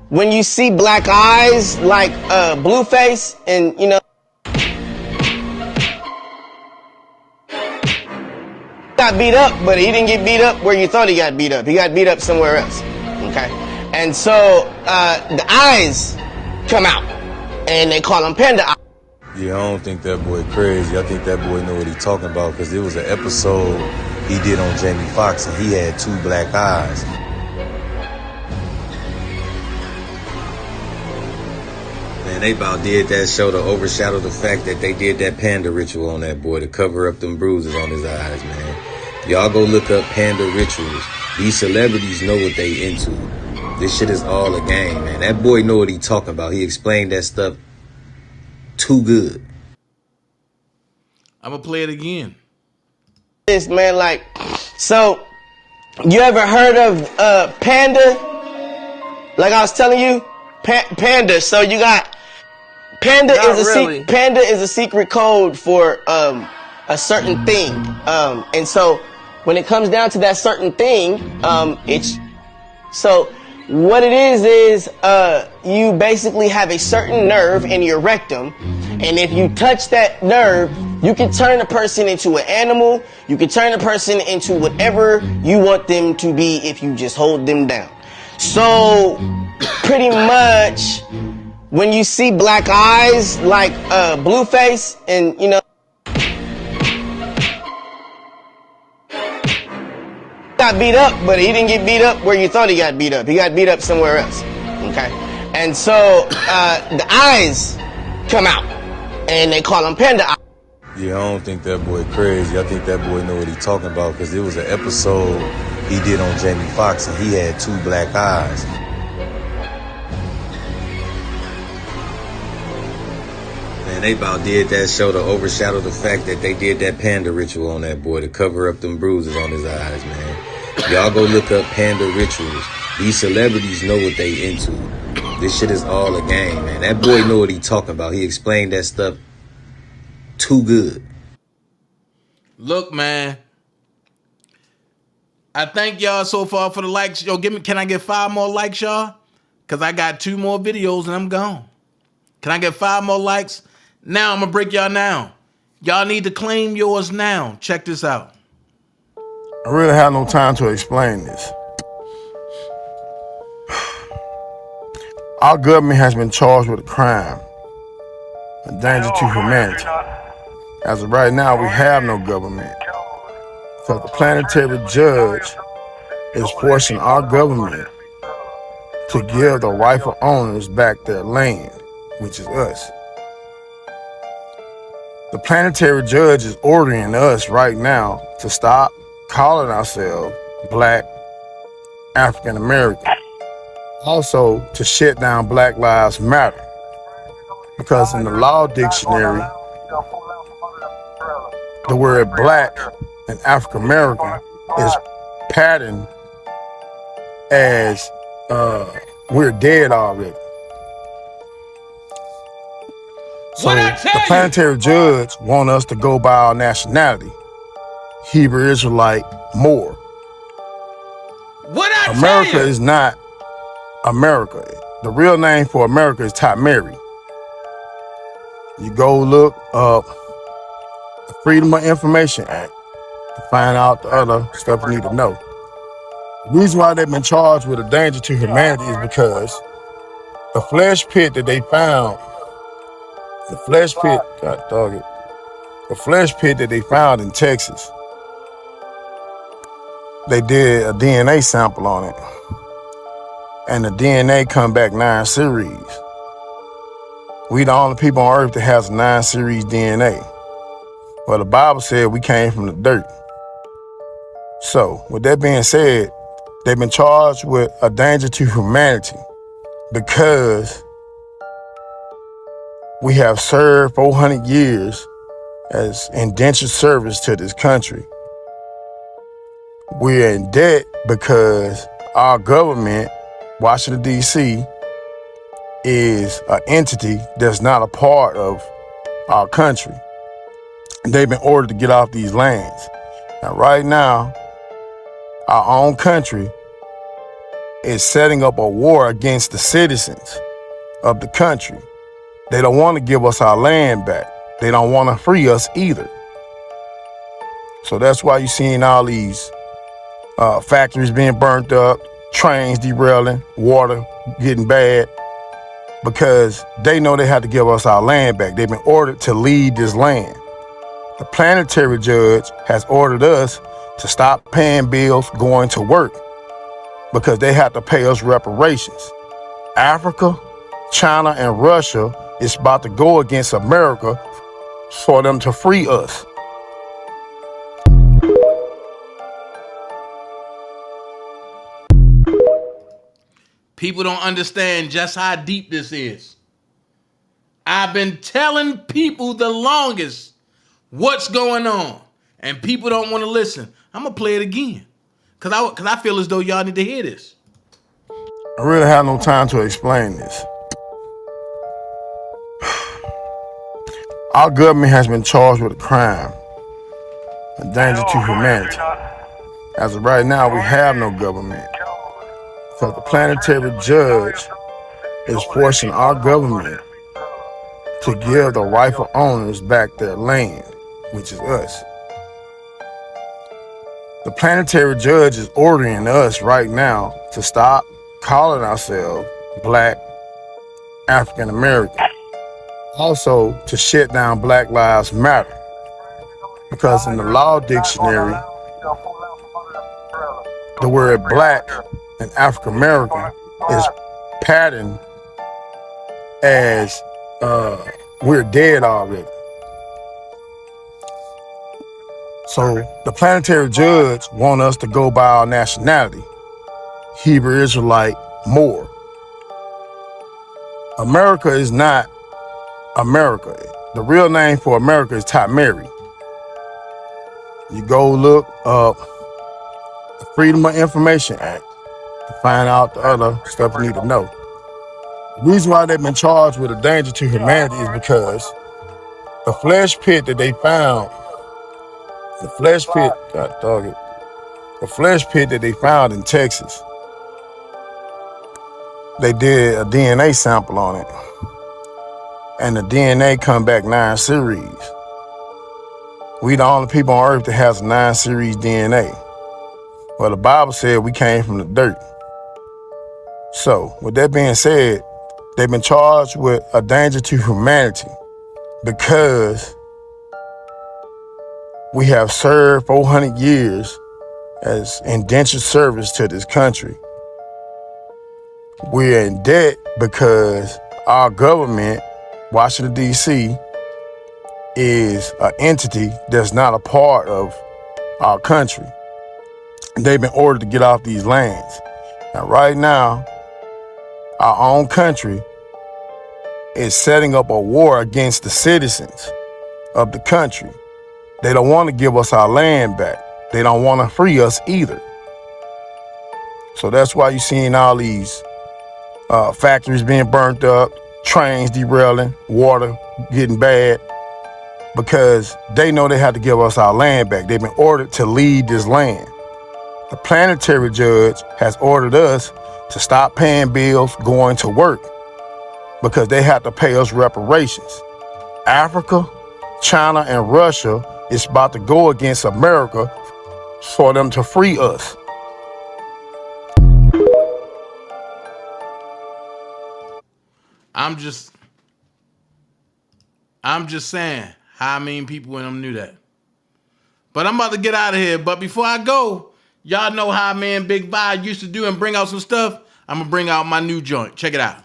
when you see black eyes, like Blueface, and you know, got beat up, but he didn't get beat up where you thought he got beat up. He got beat up somewhere else. Okay? And so the eyes come out and they call him Panda Eyes. Yeah, I don't think that boy crazy. I think that boy know what he's talking about because there was an episode he did on Jamie Foxx, and he had 2 black eyes. Man, they about did that show to overshadow the fact that they did that Panda ritual on that boy to cover up them bruises on his eyes, man. Y'all go look up Panda rituals. These celebrities know what they into. This shit is all a game, man. That boy know what he talking about. He explained that stuff too good. I'm gonna play it again. This man, like, so you ever heard of Panda? Like I was telling you, Panda. So you got Panda Panda is a secret code for a certain thing. And so when it comes down to that certain thing, it's so what it is you basically have a certain nerve in your rectum, and if you touch that nerve, you can turn a person into an animal. You can turn a person into whatever you want them to be if you just hold them down. So pretty much when you see black eyes like Blueface, and you know, got beat up, but he didn't get beat up where you thought he got beat up. He got beat up somewhere else. Okay, and so the eyes come out, and they call them panda eyes. Yeah, I don't think that boy crazy. I think that boy know what he talking about, because there was an episode he did on Jamie Foxx, and he had 2 black eyes. Man, they about did that show to overshadow the fact that they did that Panda ritual on that boy to cover up them bruises on his eyes, man. Y'all go look up Panda rituals. These celebrities know what they into. This shit is all a game, man. That boy know what he talking about. He explained that stuff too good. Look, man. I thank y'all so far for the likes. Yo, can I get 5 more likes, y'all? Because I got 2 more videos and I'm gone. Can I get 5 more likes? Now I'm going to break y'all down. Y'all need to claim yours now. Check this out. I really have no time to explain this. Our government has been charged with a crime, a danger to humanity. As of right now, we have no government, because the planetary judge is forcing our government to give the rightful owners back their land, which is us. The planetary judge is ordering us right now to stop calling ourselves Black African American. Also to shut down Black Lives Matter, because in the law dictionary, the word black and African American is patterned as we're dead already. So the planetary judge want us to go by our nationality, Hebrew Israelite, Moor. America is not America. The real name for America is Mary. You go look up the Freedom of Information Act to find out the other stuff you need to know. The reason why they've been charged with a danger to humanity is because the flesh pit that they found, the flesh pit that they found in Texas, they did a DNA sample on it, and the DNA come back 9 series. We the only people on earth that has 9 series DNA. Well, the Bible said we came from the dirt. So, with that being said, they've been charged with a danger to humanity because we have served 400 years as indentured service to this country. We're in debt because our government, Washington, D.C., is an entity that's not a part of our country. They've been ordered to get off these lands. Now, right now, our own country is setting up a war against the citizens of the country. They don't want to give us our land back. They don't want to free us either. So that's why you're seeing all these factories being burnt up, trains derailing, water getting bad, because they know they have to give us our land back. They've been ordered to leave this land. The planetary judge has ordered us to stop paying bills, going to work, because they have to pay us reparations. Africa, China, and Russia is about to go against America for them to free us. People don't understand just how deep this is. I've been telling people the longest what's going on, and people don't want to listen. I'm gonna play it again, cause I feel as though y'all need to hear this. I really have no time to explain this. Our government has been charged with a crime, a danger to humanity. As of right now, we have no government, because the planetary judge is forcing our government to give the rightful owners back their land, which is us. The planetary judge is ordering us right now to stop calling ourselves Black African American. Also, to shut down Black Lives Matter, because in the law dictionary, the word Black and African American is patterned as we're dead already. So the planetary judge want us to go by our nationality, Hebrew Israelite, Moor. America is not America. The real name for America is Tamari. You go look up the Freedom of Information Act to find out the other stuff you need to know. The reason why they've been charged with a danger to humanity is because the flesh pit that they found, the flesh pit that they found in Texas, they did a DNA sample on it, and the DNA come back 9 series. We the only people on earth that has 9 series DNA. Well, the Bible said we came from the dirt. So, with that being said, they've been charged with a danger to humanity because we have served 400 years as indentured service to this country. We're in debt because our government, Washington, D.C., is an entity that's not a part of our country. They've been ordered to get off these lands. Now, right now, our own country is setting up a war against the citizens of the country. They don't want to give us our land back. They don't want to free us either. So that's why you're seeing all these factories being burnt up, trains derailing, water getting bad, because they know they have to give us our land back. They've been ordered to leave this land. The planetary judge has ordered us to stop paying bills, going to work, because they have to pay us reparations. Africa, China, and Russia is about to go against America for them to free us. I'm just saying how many people in them knew that. But I'm about to get out of here. But before I go, y'all know how man Big Vi used to do and bring out some stuff. I'm gonna bring out my new joint. Check it out.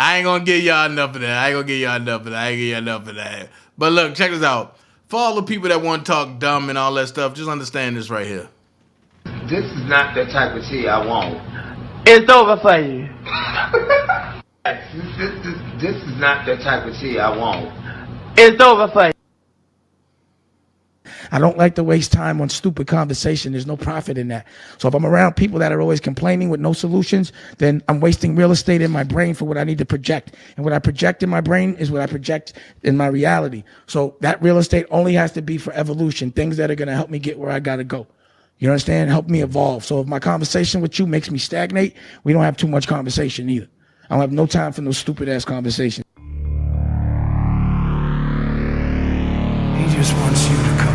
I ain't gonna give y'all enough of that. But look, check this out. For all the people that want to talk dumb and all that stuff, just understand this right here. This is not the type of tea I want. It's over for you. This is not the type of tea I want. It's over for you. I don't like to waste time on stupid conversation. There's no profit in that. So if I'm around people that are always complaining with no solutions, then I'm wasting real estate in my brain for what I need to project. And what I project in my brain is what I project in my reality. So that real estate only has to be for evolution, things that are going to help me get where I got to go. You understand? Help me evolve. So if my conversation with you makes me stagnate, we don't have too much conversation either. I don't have no time for no stupid ass conversation. He just wants you to come home.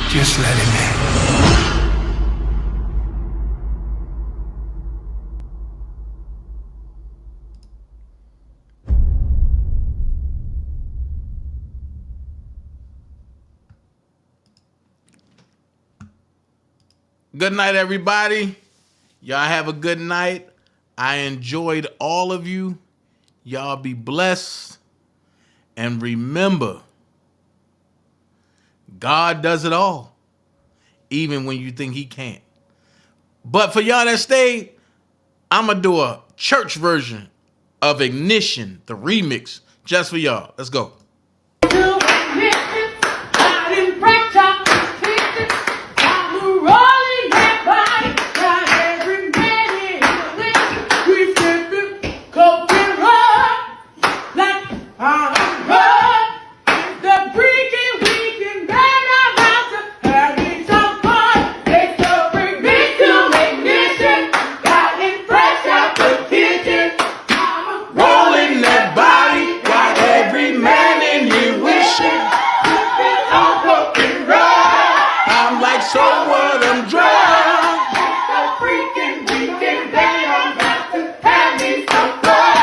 Just let him in. Good night, everybody. Y'all have a good night. I enjoyed all of you. Y'all be blessed. And remember, God does it all, even when you think he can't. But for y'all that stayed, I'm going to do a church version of Ignition, the remix, just for y'all. Let's go. So what, I'm drunk. So freaking weekend, they are about to have me some fun.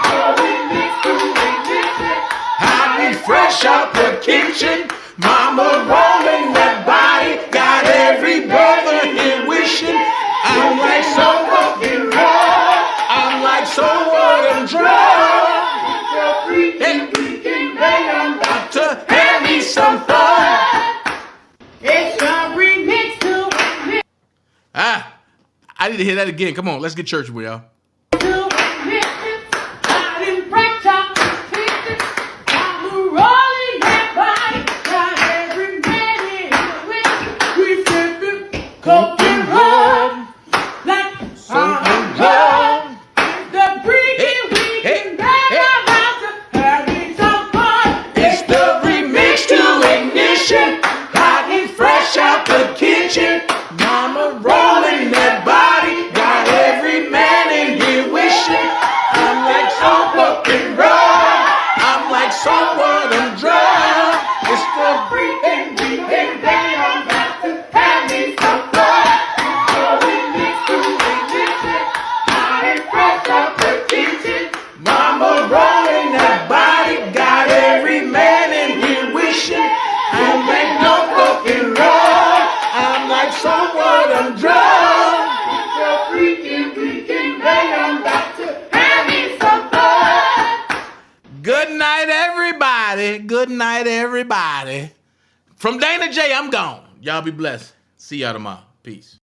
So we mix to ignition. I be fresh out the kitchen. Mama rolling that body. Got every brother here wishing. I'm like so fucking raw. I'm like so what, I'm drunk. some fun. It's your remix to Ah, I need to hear that again. Come on, let's get church with y'all. Mama rolling that body, got every man in here wishing. I'm like so fucking raw. I'm like someone I'm dry. It's the freaking weekend day. I'm about to have me some fun. So we mix to ignition. Hot and fresh out the kitchen. Mama rolling that body, got every man in here wishing. I'm like no fucking raw. I'm like someone I'm drunk. It's a freaking weekend day. I'm about to have me some fun. Good night, everybody. Good night, everybody. From Dana J, I'm gone. Y'all be blessed. See y'all tomorrow. Peace.